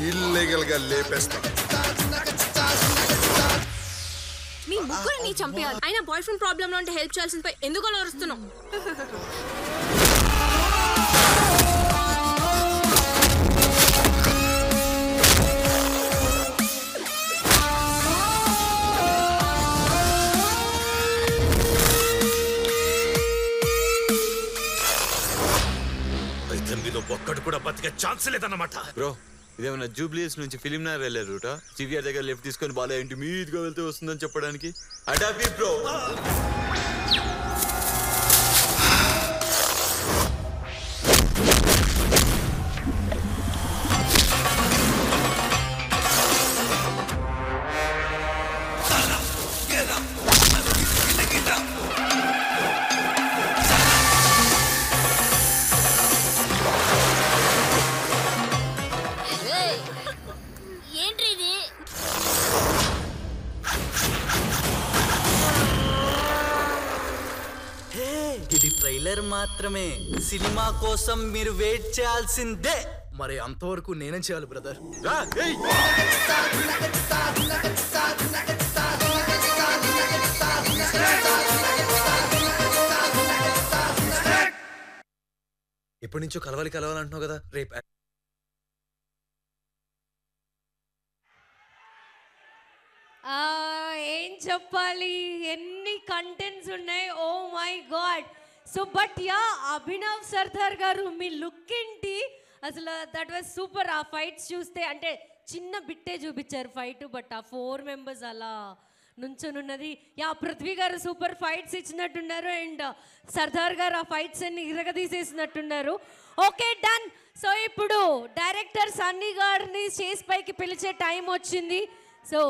ఇల్లీగల్ గా లేపేస్తా. మీ ముగ్గురిని చంపేయాలి. అయినా బాయ్ ఫ్రెండ్ ప్రాబ్లం లో ఉంటే హెల్ప్ చేయాల్సిందిపై ఎందుకు అలా అరుస్తున్నావు? ఒక్కడు కూడా బతికే ఛాన్స్ లేదన్నమాట. బ్రో, ఇదేమన్నా జూబ్లీస్ నుంచి ఫిలిం నగర్ వెళ్ళే రూటా? సివిఆర్ దగ్గర లెఫ్ట్ తీసుకొని బాగా ఇంటి మీదుగా వెళ్తే వస్తుందని చెప్పడానికి. అడాపి బ్రో. మాత్రమే. సినిమా కోసం మీరు వెయిట్ చేయాల్సిందే. మరి అంతవరకు నేనేం చేయాలి బ్రదర్? ఎప్పటి నుంచో కలవాలంటున్నావు కదా, రేపు ఏం చెప్పాలి, ఎన్ని కంటెంట్స్ ఉన్నాయి, oh my god. So but yeah, Abhinav Sardar గారు మీ లుక్ ఏంటి అసలు, దట్ వాజ్ సూపర్. ఆ ఫైట్స్ చూస్తే అంటే చిన్న బిట్టే చూపించారు ఫైట్, బట్ ఆ 4 మెంబర్స్ అలా నుంచొనున్నది. Yeah, Prithvi garu super fights ఇచ్చినట్టున్నారు, అండ్ సర్దార్ గారు ఆ ఫైట్స్ అన్ని ఇరగదీసేసినట్టున్నారు. Okay, done. సో ఇప్పుడు డైరెక్టర్ సన్నీ గారిని స్టేజ్ పైకి పిలిచే టైం వచ్చింది. So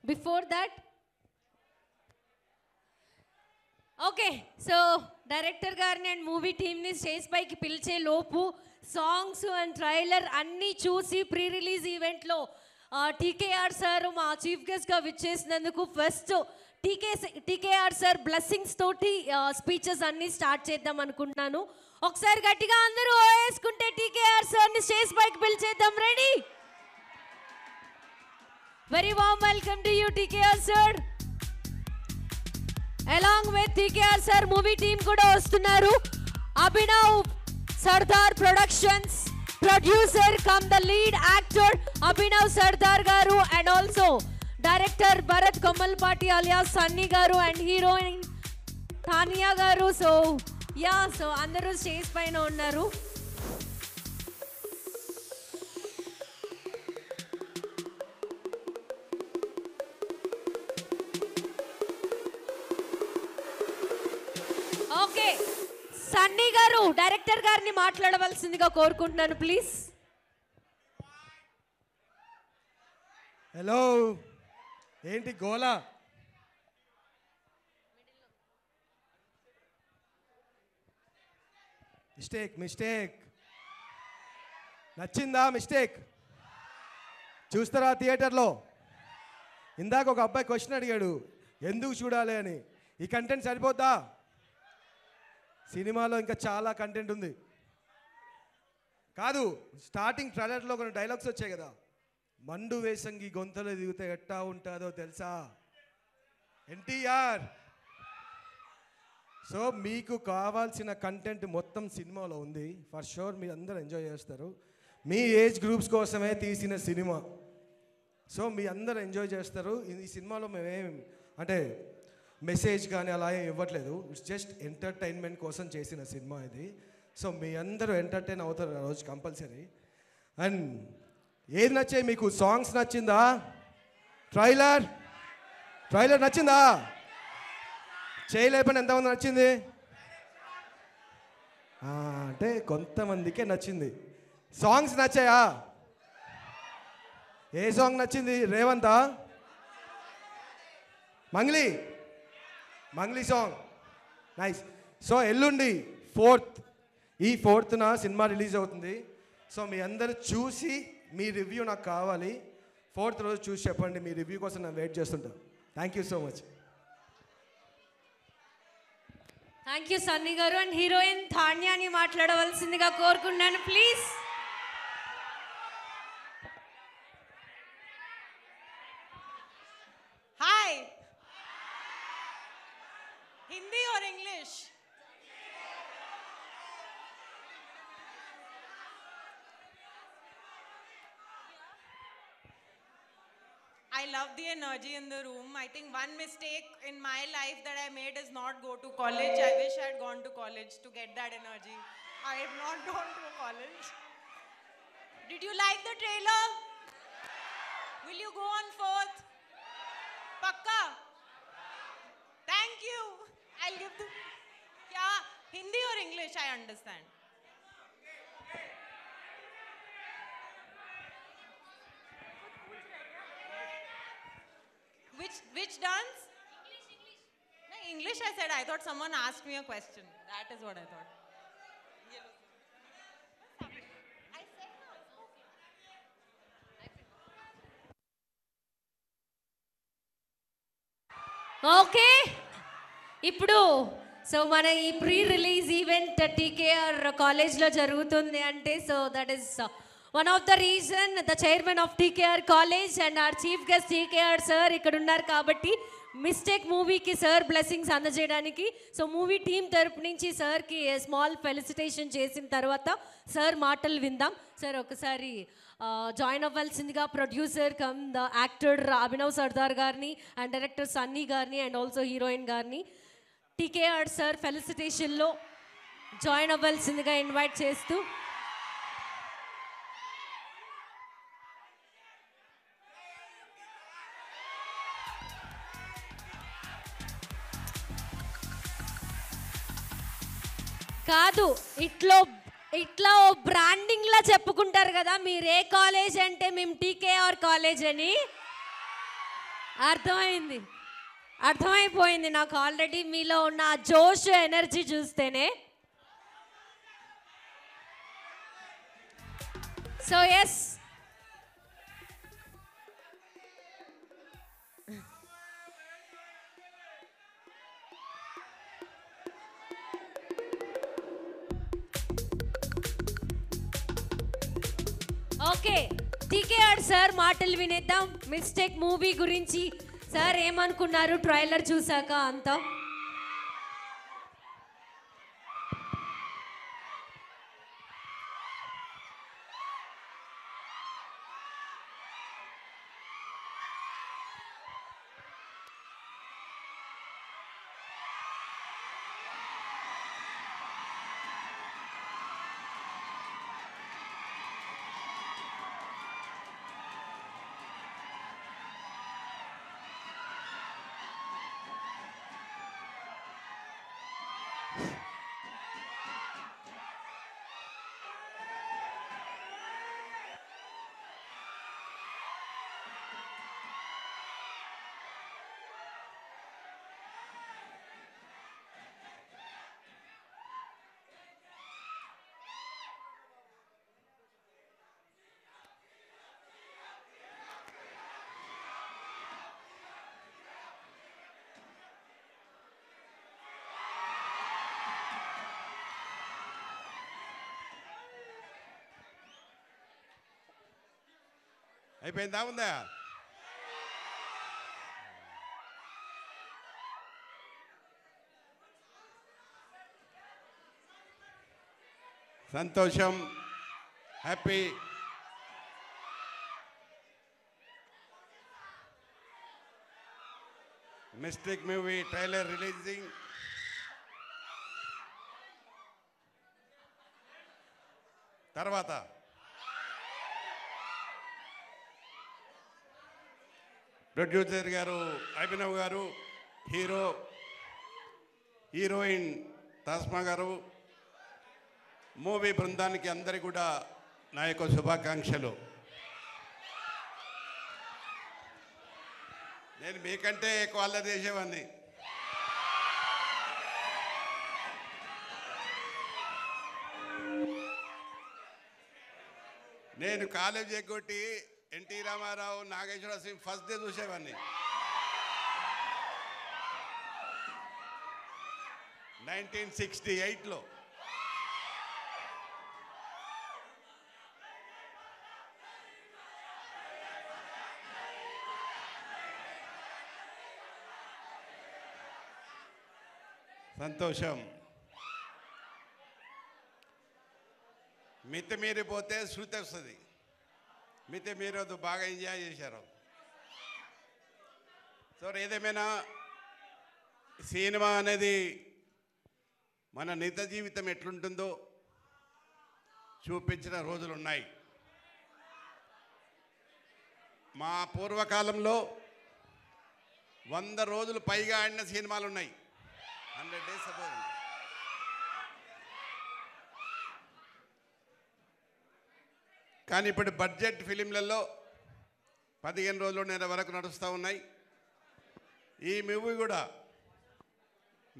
before that, okay, so director గారిని అండ్ మూవీ టీమ్ని స్టేజ్ పైకి పిలిచే లోపు సాంగ్స్ అండ్ ట్రైలర్ అన్నీ చూసి ప్రీ రిలీజ్ ఈవెంట్లో టీకేఆర్ సార్ మా చీఫ్ గెస్ట్గా విచ్చేసినందుకు ఫస్ట్ టీకేఆర్ సార్ బ్లెస్సింగ్స్ తోటి స్పీచెస్ అన్నీ స్టార్ట్ చేద్దాం అనుకుంటున్నాను. ఒకసారి గట్టిగా అందరూ వేసుకుంటే టీకేఆర్ సార్ని స్టేజ్ పైకి పిలిచేద్దాం. Ready? Very warm welcome to you, TKR sir. Along with TKR sir, movie team kuda vastunaru. Abhinav Sardar Productions producer come the lead actor Abhinav Sardar garu, and also director Bharat Kamalpati alias Sunny garu, and heroine Tanya garu. So yeah, so andaru stage paina unnaru. Okay, Sunny గారు director గారిని మాట్లాడవలసిందిగా కోరుకుంటున్నాను please. Hello, ఏంటి గోలా? Mistake నచ్చిందా? Mistake చూస్తారా థియేటర్లో? ఇందాక ఒక అబ్బాయి క్వశ్చన్ అడిగాడు, ఎందుకు చూడాలి అని. ఈ కంటెంట్ సరిపోద్దా? సినిమాలో ఇంకా చాలా కంటెంట్ ఉంది. కాదు, స్టార్టింగ్ ట్రైలర్లో కొన్ని డైలాగ్స్ వచ్చాయి కదా, మండు వేసంగి గొంతలు దిగితే ఎట్టా ఉంటుందో తెలుసా, ఎన్టీఆర్. సో మీకు కావాల్సిన కంటెంట్ మొత్తం సినిమాలో ఉంది. ఫర్ షూర్ మీరు అందరూ ఎంజాయ్ చేస్తారు. మీ ఏజ్ గ్రూప్స్ కోసమే తీసిన సినిమా, సో మీ అందరూ ఎంజాయ్ చేస్తారు. ఈ సినిమాలో మేమేం అంటే మెసేజ్ కానీ అలా ఏం ఇవ్వట్లేదు, ఇట్స్ జస్ట్ ఎంటర్టైన్మెంట్ కోసం చేసిన సినిమా ఇది. సో మీ అందరూ ఎంటర్టైన్ అవుతారు ఆ రోజు కంపల్సరీ. అండ్ ఏది నచ్చాయి మీకు? సాంగ్స్ నచ్చిందా? ట్రైలర్ నచ్చిందా? చేయలేపని ఎంతమంది నచ్చింది? అంటే కొంతమందికే నచ్చింది. సాంగ్స్ నచ్చాయా? ఏ సాంగ్ నచ్చింది? రేవంతా? Mangli song nice. సో ఎల్లుండి 4th, ఈ 4th సినిమా రిలీజ్ అవుతుంది. సో మీ అందరు చూసి మీ రివ్యూ నాకు కావాలి. 4th రోజు చూసి చెప్పండి. మీ రివ్యూ కోసం నేను వెయిట్ చేస్తుంటాను. Thank you so much. Thank you Sunny garu. And heroine తాన్యాని మాట్లాడవలసిందిగా కోరుకున్నాను ప్లీజ్. హాయ్, हिंदी और English? I love the energy in the room. I think one mistake in my life that I made is not go to college. I wish I had gone to college to get that energy. I have not gone to college. Did you like the trailer? Will you go on 4th? Pakka? Thank you. I'll give the... Yeah, Hindi or English, I understand. Which dance? English. No, English I said. I thought someone asked me a question. That is what I thought. I said no. Okay, ఇప్పుడు so మన ఈ pre release event టీకేఆర్ కాలేజ్లో జరుగుతుంది అంటే so that is one of the reason the chairman of టీకేఆర్ college and our chief guest టీకేఆర్ sir ఇక్కడ ఉన్నారు కాబట్టి మిస్టేక్ మూవీకి సార్ బ్లెస్సింగ్స్ అందజేయడానికి సో మూవీ టీమ్ తరపు నుంచి సార్కి స్మాల్ ఫెలిసిటేషన్ చేసిన తర్వాత సార్ మాటలు విందాం. సార్ ఒకసారి జాయిన్ అవ్వాల్సిందిగా producer cum the actor Abhinav Sardar గారిని అండ్ డైరెక్టర్ సన్నీ గారిని అండ్ ఆల్సో హీరోయిన్ గారిని టీకేఆర్ సార్ ఫెలిసిటేషన్లో జాయిన్ అవ్వాల్సిందిగా ఇన్వైట్ చేస్తూ కాదు ఇట్లా ఓ బ్రాండింగ్లా చెప్పుకుంటారు కదా మీరు ఏ కాలేజ్ అంటే మేము టీకేఆర్ కాలేజ్ అని అర్థమైపోయింది నాకు ఆల్రెడీ మీలో ఉన్న ఆ జోష్ ఎనర్జీ చూస్తేనే. So yes okay TKR sir మాటలు వినేద్దాం మిస్టేక్ మూవీ గురించి. సార్ ఏమనుకున్నారు ట్రైలర్ చూసాక అంతా? అయిపోయిందా ఉందా? సంతోషం, happy. Mistake movie trailer releasing తర్వాత ప్రొడ్యూసర్ గారు అభినవ్ గారు, హీరోయిన్ తస్మా గారు, మూవీ బృందానికి అందరికీ కూడా నా యొక్క శుభాకాంక్షలు. నేను మీకంటే ఎక్కువ అల్లరి చేసేవాడిని. నేను కాలేజ్ ఎగ్గొట్టి NT Rama Rao, Nageswara Singh first day చూసేవాడిని. 1968లో. సంతోషం. మితిమీరిపోతే శృతి వస్తుంది. మితిమీరొద్దు, బాగా ఎంజాయ్ చేశారు. సో ఏదేమైనా సినిమా అనేది మన నిజ జీవితం ఎట్లుంటుందో చూపించిన రోజులు ఉన్నాయి. మా పూర్వకాలంలో 100 రోజులు పైగా ఆడిన సినిమాలు ఉన్నాయి. 100 days అబౌవ్. కానీ ఇప్పుడు బడ్జెట్ ఫిలింలలో 15 రోజుల వరకు నడుస్తూ ఉన్నాయి. ఈ మూవీ కూడా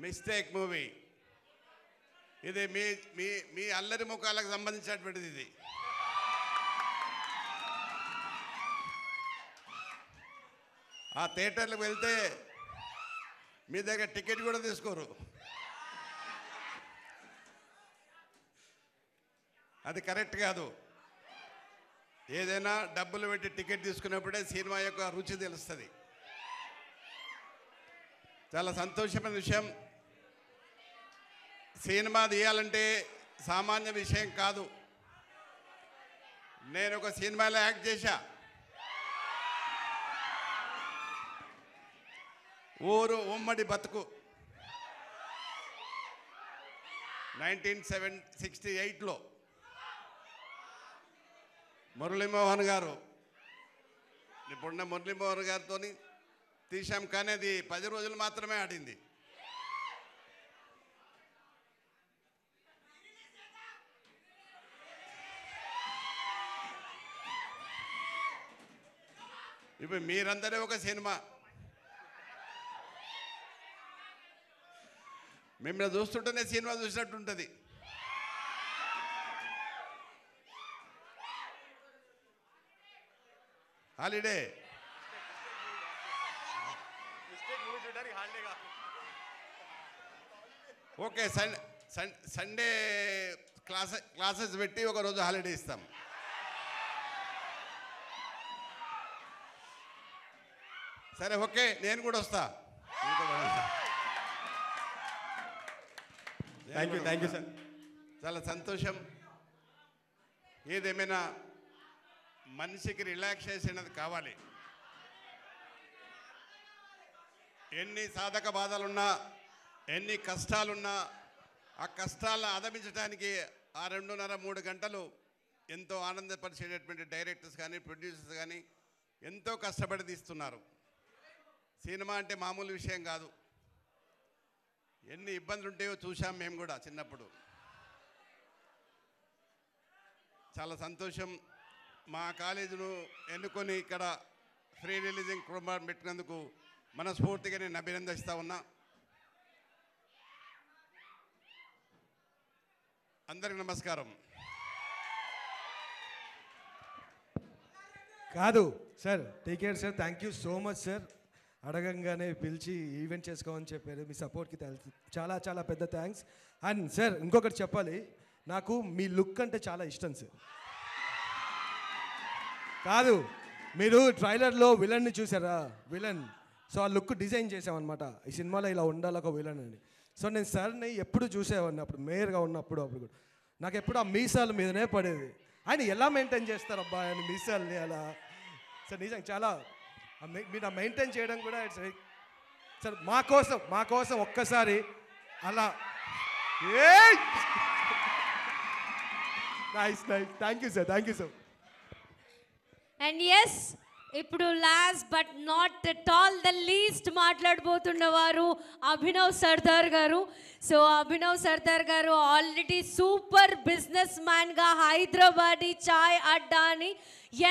మిస్టేక్ మూవీ. ఇది మీ మీ మీ అల్లరి ముఖాలకు సంబంధించినటువంటిది. ఇది ఆ థియేటర్లకు వెళ్తే మీ దగ్గర టికెట్ కూడా తీసుకోరు. అది కరెక్ట్ కాదు. ఏదైనా డబ్బులు పెట్టి టికెట్ తీసుకున్నప్పుడే సినిమా యొక్క రుచి తెలుస్తుంది. చాలా సంతోషమైన విషయం. సినిమా తీయాలంటే సామాన్య విషయం కాదు. నేను ఒక సినిమాలో యాక్ట్ చేశా. ఊరు ఉమ్మడి బతుకు 1968లో మురళీమోహన్ గారు, ఇప్పుడున్న మురళీమోహన్ గారితో తీసాం. కానీ అది 10 రోజులు మాత్రమే ఆడింది. ఇప్పుడు మీరందరూ ఒక సినిమా. మిమ్మల్ని చూస్తుంటేనే సినిమా చూసినట్టు ఉంటుంది. Holiday okay. సండే క్లాసెస్ పెట్టి ఒకరోజు హాలిడే ఇస్తాం. సరే ఓకే, నేను కూడా వస్తా. Thank you sir. చాలా సంతోషం. ఏదేమైనా మనిషికి రిలాక్సేషన్ అనేది కావాలి. ఎన్ని సాధక బాధలున్నా, ఎన్ని కష్టాలున్నా, ఆ కష్టాలను అదమించడానికి ఆ 2.5-3 గంటలు ఎంతో ఆనందపరిచేటటువంటి డైరెక్టర్స్ కానీ ప్రొడ్యూసర్స్ కానీ ఎంతో కష్టపడి తీస్తున్నారు. సినిమా అంటే మామూలు విషయం కాదు. ఎన్ని ఇబ్బందులు ఉంటాయో చూసాం మేము కూడా చిన్నప్పుడు. చాలా సంతోషం. మా కాలేజీను ఎన్నుకొని ఇక్కడ ఫ్రీ రిలీజింగ్ ప్రోగ్రాం పెట్టినందుకు మనస్ఫూర్తిగా నేను అభినందిస్తా ఉన్నా. అందరికి నమస్కారం. కాదు sir, take care sir. Thank you so much sir. అడగంగానే పిలిచి ఈవెంట్ చేసుకోమని చెప్పారు. మీ సపోర్ట్కి చాలా చాలా పెద్ద థ్యాంక్స్. అండ్ సార్ ఇంకొకటి చెప్పాలి, నాకు మీ లుక్ అంటే చాలా ఇష్టం సార్. కాదు, మీరు ట్రైలర్లో విలన్ని చూసారా? విలన్. సో ఆ లుక్ డిజైన్ చేసామన్నమాట. ఈ సినిమాలో ఇలా ఉండాలి ఒక విలన్ అని. సో నేను సార్ని ఎప్పుడు చూసేవాడిని, అప్పుడు మేయర్గా ఉన్నప్పుడు. అప్పుడు కూడా నాకు ఎప్పుడు ఆ మీసాల మీదనే పడేది. ఆయన ఎలా మెయింటైన్ చేస్తారు అబ్బా ఆయన మీసాలని అలా? సార్ నిజంగా చాలా మీరు మెయింటైన్ చేయడం కూడా ఇట్స్ సార్ మా కోసం ఒక్కసారి అలా. Nice. Thank you sir. Thank you sir. And yes, ఇప్పుడు last but not at all the least మాట్లాడబోతున్నవారు Abhinav Sardar garu. So Abhinav Sardar garu already super business మ్యాన్గా హైదరాబాదీ చాయ్ అడ్డాని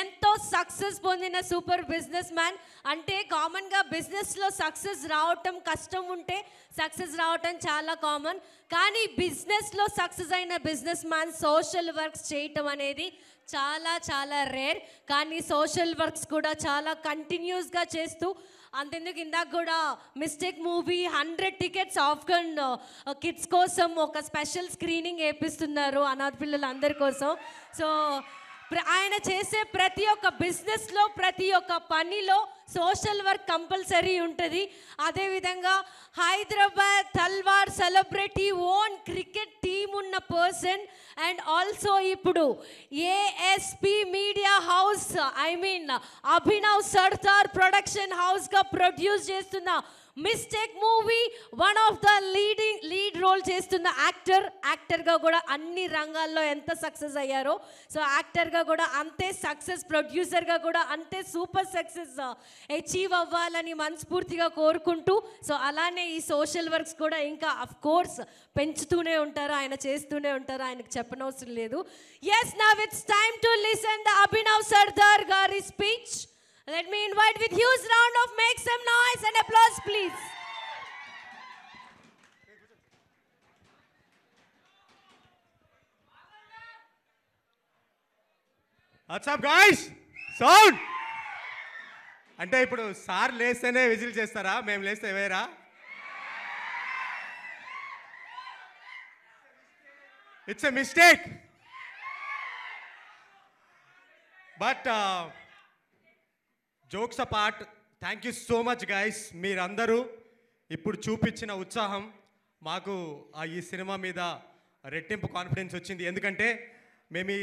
ఎంతో సక్సెస్ పొందిన సూపర్ బిజినెస్ మ్యాన్. అంటే కామన్గా బిజినెస్లో సక్సెస్ రావటం కష్టం ఉంటే సక్సెస్ రావటం చాలా కామన్. కానీ బిజినెస్లో సక్సెస్ అయిన బిజినెస్ మ్యాన్ సోషల్ వర్క్స్ చేయటం అనేది చాలా చాలా రేర్. కానీ సోషల్ వర్క్స్ కూడా చాలా కంటిన్యూస్గా చేస్తూ, అంతెందుకు ఇందాక కూడా mistake movie 100 tickets Afghan kids కోసం ఒక స్పెషల్ స్క్రీనింగ్ వేపిస్తున్నారు అనాథ పిల్లలందరి కోసం. సో ఆయన చేసే ప్రతి ఒక్క బిజినెస్లో, ప్రతి ఒక్క పనిలో సోషల్ వర్క్ కంపల్సరీ ఉంటుంది. అదేవిధంగా Hyderabad Talwar celebrity own cricket team ఉన్న పర్సన్ అండ్ ఆల్సో ఇప్పుడు ASP media house Abhinav Sardar production హౌస్గా ప్రొడ్యూస్ చేస్తున్న mistake movie one of the lead role చేస్తున్న యాక్టర్గా కూడా అన్ని రంగాల్లో ఎంత సక్సెస్ అయ్యారో, సో యాక్టర్గా కూడా అంతే సక్సెస్, ప్రొడ్యూసర్గా కూడా అంతే సూపర్ సక్సెస్ అచీవ్ అవ్వాలని మనస్ఫూర్తిగా కోరుకుంటూ, సో అలానే ఈ సోషల్ వర్క్స్ కూడా ఇంకా అఫ్ కోర్స్ పెంచుతూనే ఉంటారు, ఆయన చేస్తూనే ఉంటారు, ఆయనకు చెప్పనవసరం లేదు. Yes, now it's time to listen the Abhinav Sardar గారి speech. Let me invite with huge round of make some noise and applause, please. What's up guys? Sound! అంటే ఇప్పుడు సార్ లేస్తేనే విజిల్ చేస్తారా? మేము లేస్తే వేరా? It's a mistake. But jokes apart, thank you so much guys. మీరందరూ ఇప్పుడు చూపించిన ఉత్సాహం మాకు ఈ సినిమా మీద రెట్టింపు కాన్ఫిడెన్స్ వచ్చింది. ఎందుకంటే మేము ఈ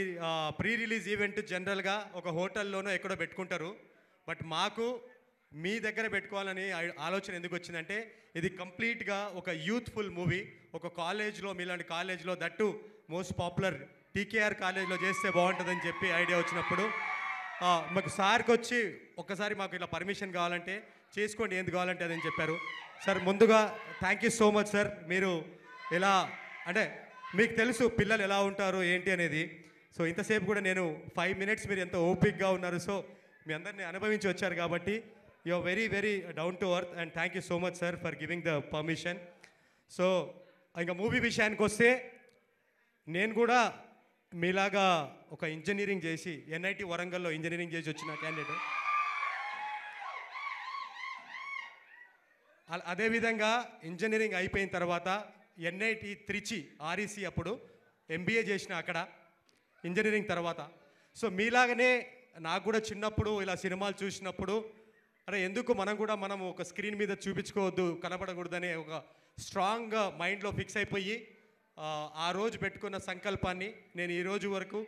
ప్రీ రిలీజ్ ఈవెంట్ జనరల్గా ఒక హోటల్లోనో ఎక్కడో పెట్టుకుంటారు. బట్ మాకు మీ దగ్గర పెట్టుకోవాలని ఆలోచన ఎందుకు వచ్చిందంటే ఇది కంప్లీట్గా ఒక యూత్ఫుల్ మూవీ. ఒక కాలేజ్లో, మీలాంటి కాలేజ్లో, దట్టు మోస్ట్ పాపులర్ టీకేఆర్ కాలేజ్లో చేస్తే బాగుంటుందని చెప్పి ఐడియా వచ్చినప్పుడు మాకు సార్కి వచ్చి ఒక్కసారి మాకు ఇలా పర్మిషన్ కావాలంటే చేసుకోండి, ఎందుకు కావాలంటే అదని చెప్పారు. సార్ ముందుగా thank you so much sir. మీరు ఇలా అంటే మీకు తెలుసు పిల్లలు ఎలా ఉంటారు ఏంటి అనేది. సో ఇంతసేపు కూడా నేను 5 minutes మీరు ఎంత ఓపిక్గా ఉన్నారు. సో మీ అందరినీ అనుభవించి వచ్చారు కాబట్టి you are very very down to earth and thank you so much sir for giving the permission. So ఇంకా మూవీ విషయానికి వస్తే నేను కూడా మీలాగా ఒక ఇంజనీరింగ్ చేసి ఎన్ఐటి వరంగల్లో ఇంజనీరింగ్ చేసి వచ్చిన క్యాండిడేట్. అదేవిధంగా ఇంజనీరింగ్ అయిపోయిన తర్వాత ఎన్ఐటి త్రిచి ఆర్ఈసి అప్పుడు ఎంబీఏ చేసిన అక్కడ ఇంజనీరింగ్ తర్వాత. సో మీలాగనే నాకు కూడా చిన్నప్పుడు ఇలా సినిమాలు చూసినప్పుడు అరే ఎందుకు మనం ఒక స్క్రీన్ మీద చూపించుకోవద్దు, కనపడకూడదనే ఒక స్ట్రాంగ్ మైండ్లో ఫిక్స్ అయిపోయి ఆ రోజు పెట్టుకున్న సంకల్పాన్ని నేను ఈ రోజు వరకు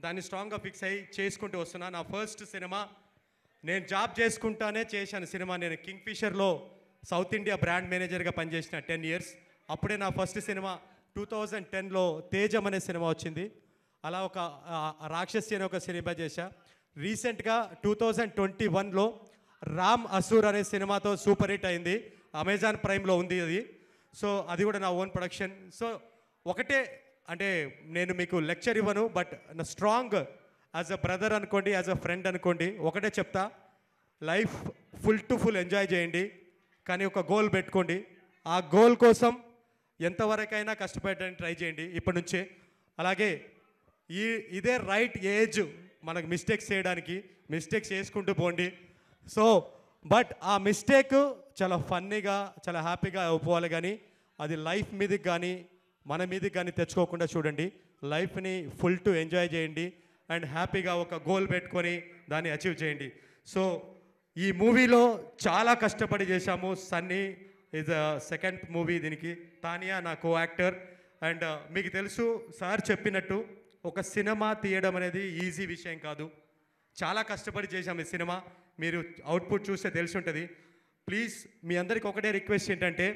దాన్ని స్ట్రాంగ్గా ఫిక్స్ అయ్యి చేసుకుంటూ వస్తున్నా. నా ఫస్ట్ సినిమా నేను జాబ్ చేసుకుంటానే చేశాను సినిమా. నేను కింగ్ఫిషర్లో సౌత్ ఇండియా బ్రాండ్ మేనేజర్గా పనిచేసిన 10 years. అప్పుడే నా ఫస్ట్ సినిమా 2010లో తేజం అనే సినిమా వచ్చింది. అలా ఒక రాక్షసి అనే ఒక సినిమా చేశా. రీసెంట్గా 2021లో రామ్ అసూర్ అనే సినిమాతో సూపర్ హిట్ అయింది. అమెజాన్ ప్రైమ్లో ఉంది అది. సో అది కూడా నా ఓన్ ప్రొడక్షన్. సో ఒకటే అంటే నేను మీకు లెక్చర్ ఇవ్వను, బట్ నా స్ట్రాంగ్ యాజ్ అ బ్రదర్ అనుకోండి, యాజ్ అ ఫ్రెండ్ అనుకోండి, ఒకటే చెప్తా, life full to full enjoy చేయండి, కానీ ఒక గోల్ పెట్టుకోండి. ఆ గోల్ కోసం ఎంతవరకైనా కష్టపడడానికి ట్రై చేయండి ఇప్పటి నుంచే. అలాగే ఇదే రైట్ ఏజ్ మనకు మిస్టేక్స్ చేయడానికి. మిస్టేక్స్ చేసుకుంటూ పోండి. సో బట్ ఆ మిస్టేక్ చాలా ఫన్నీగా చాలా హ్యాపీగా అయిపోవాలి, కానీ అది లైఫ్ మీదకి కానీ మన మీదకి కానీ తెచ్చుకోకుండా చూడండి. లైఫ్ని ఫుల్ టు ఎంజాయ్ చేయండి అండ్ హ్యాపీగా ఒక గోల్ పెట్టుకొని దాన్ని అచీవ్ చేయండి. సో ఈ మూవీలో చాలా కష్టపడి చేశాము. సన్నీ ఈజ్ సెకండ్ మూవీ దీనికి. తానియా నా కో యాక్టర్. అండ్ మీకు తెలుసు సార్ చెప్పినట్టు ఒక సినిమా తీయడం అనేది ఈజీ విషయం కాదు. చాలా కష్టపడి చేశాము ఈ సినిమా. మీరు అవుట్పుట్ చూస్తే తెలిసి ఉంటుంది. ప్లీజ్ మీ అందరికి ఒకటే రిక్వెస్ట్ ఏంటంటే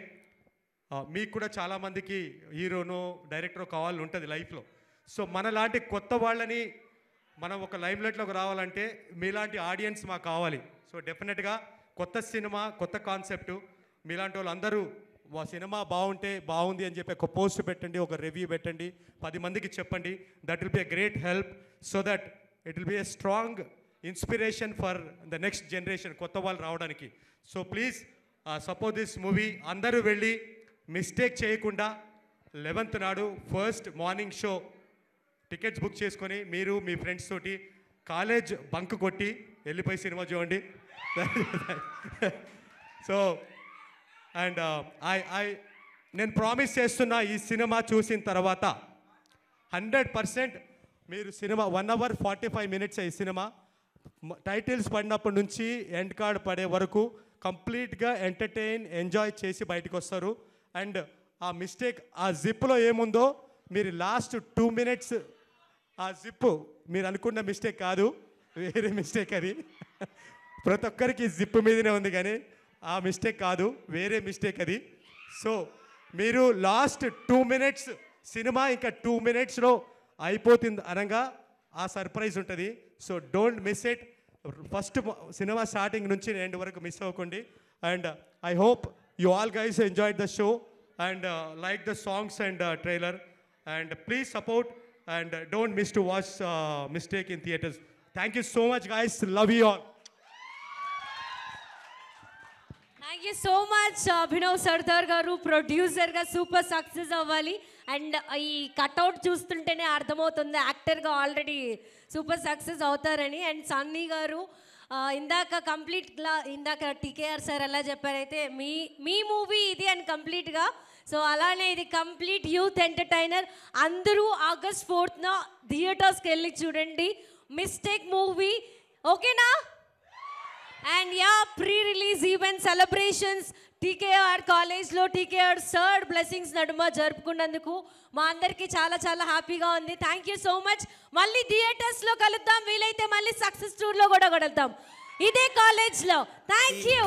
మీకు కూడా చాలామందికి హీరోనో డైరెక్టరో కావాలని ఉంటుంది లైఫ్లో. సో మనలాంటి కొత్త వాళ్ళని మనం ఒక లైమ్లైట్లోకి రావాలంటే మీలాంటి ఆడియన్స్ మాకు కావాలి. సో డెఫినెట్గా కొత్త సినిమా, కొత్త కాన్సెప్టు, మీలాంటి వాళ్ళు అందరూ సినిమా బాగుంటే బాగుంది అని చెప్పి ఒక పోస్ట్ పెట్టండి, ఒక రివ్యూ పెట్టండి, 10 మందికి చెప్పండి. That will be a great help so that it will be a strong inspiration for the next generation, కొత్త వాళ్ళు రావడానికి. So please support this movie. అందరూ వెళ్ళి మిస్టేక్ చేయకుండా 11th నాడు first morning show tickets book చేసుకొని మీరు మీ ఫ్రెండ్స్ తోటి కాలేజ్ బంక్ కొట్టి వెళ్ళిపోయి సినిమా చూడండి. సో అండ్ నేను ప్రామిస్ చేస్తున్నా, ఈ సినిమా చూసిన తర్వాత 100% మీరు సినిమా 1 hour 45 minutes ఈ సినిమా టైటిల్స్ పడినప్పటి నుంచి ఎండ్ కార్డ్ పడే వరకు కంప్లీట్గా ఎంజాయ్ చేసి బయటకు వస్తారు. అండ్ ఆ మిస్టేక్ ఆ జిప్లో ఏముందో మీరు లాస్ట్ 2 minutes ఆ జిప్ మీరు అనుకున్న మిస్టేక్ కాదు, వేరే మిస్టేక్ అది. ప్రతి ఒక్కరికి జిప్ మీదనే ఉంది కానీ ఆ మిస్టేక్ కాదు, వేరే మిస్టేక్ అది. సో మీరు లాస్ట్ 2 minutes సినిమా ఇంకా 2 minutesలో అయిపోతుంది అనగా ఆ సర్ప్రైజ్ ఉంటుంది. So don't miss it. First cinema starting నుంచి ఎండ్ వరకు మిస్ అవ్వకండి. And I hope you all guys enjoyed the show and like the songs and trailer. And please support and don't miss to watch mistake in theatres. Thank you so much guys. Love you all. Thank you so much Abhinav Sardar గారు. ప్రొడ్యూసర్గా super success అవ్వాలి. And ఈ cutout చూస్తుంటేనే అర్థమవుతుంది యాక్టర్గా already super success అవుతారని. And Sunny గారు ఇందాక టీకేఆర్ సార్ ఎలా చెప్పారైతే మీ మూవీ ఇది అని కంప్లీట్గా, సో అలానే ఇది కంప్లీట్ యూత్ ఎంటర్టైనర్. అందరూ August 4th థియేటర్స్కి వెళ్ళి చూడండి మిస్టేక్ మూవీ, ఓకేనా? And pre release event celebrations TKR కాలేజ్లో టీకేఆర్ థర్డ్ బ్లెస్సింగ్స్ నడుమ జరుపుకున్నందుకు మా అందరికీ చాలా చాలా హ్యాపీగా ఉంది. Thank you so much. మళ్ళీ థియేటర్స్లో కలుద్దాం, వీలైతే మళ్ళీ సక్సెస్ టూర్లో కూడా కలుద్దాం ఇదే కాలేజ్లో. Thank you.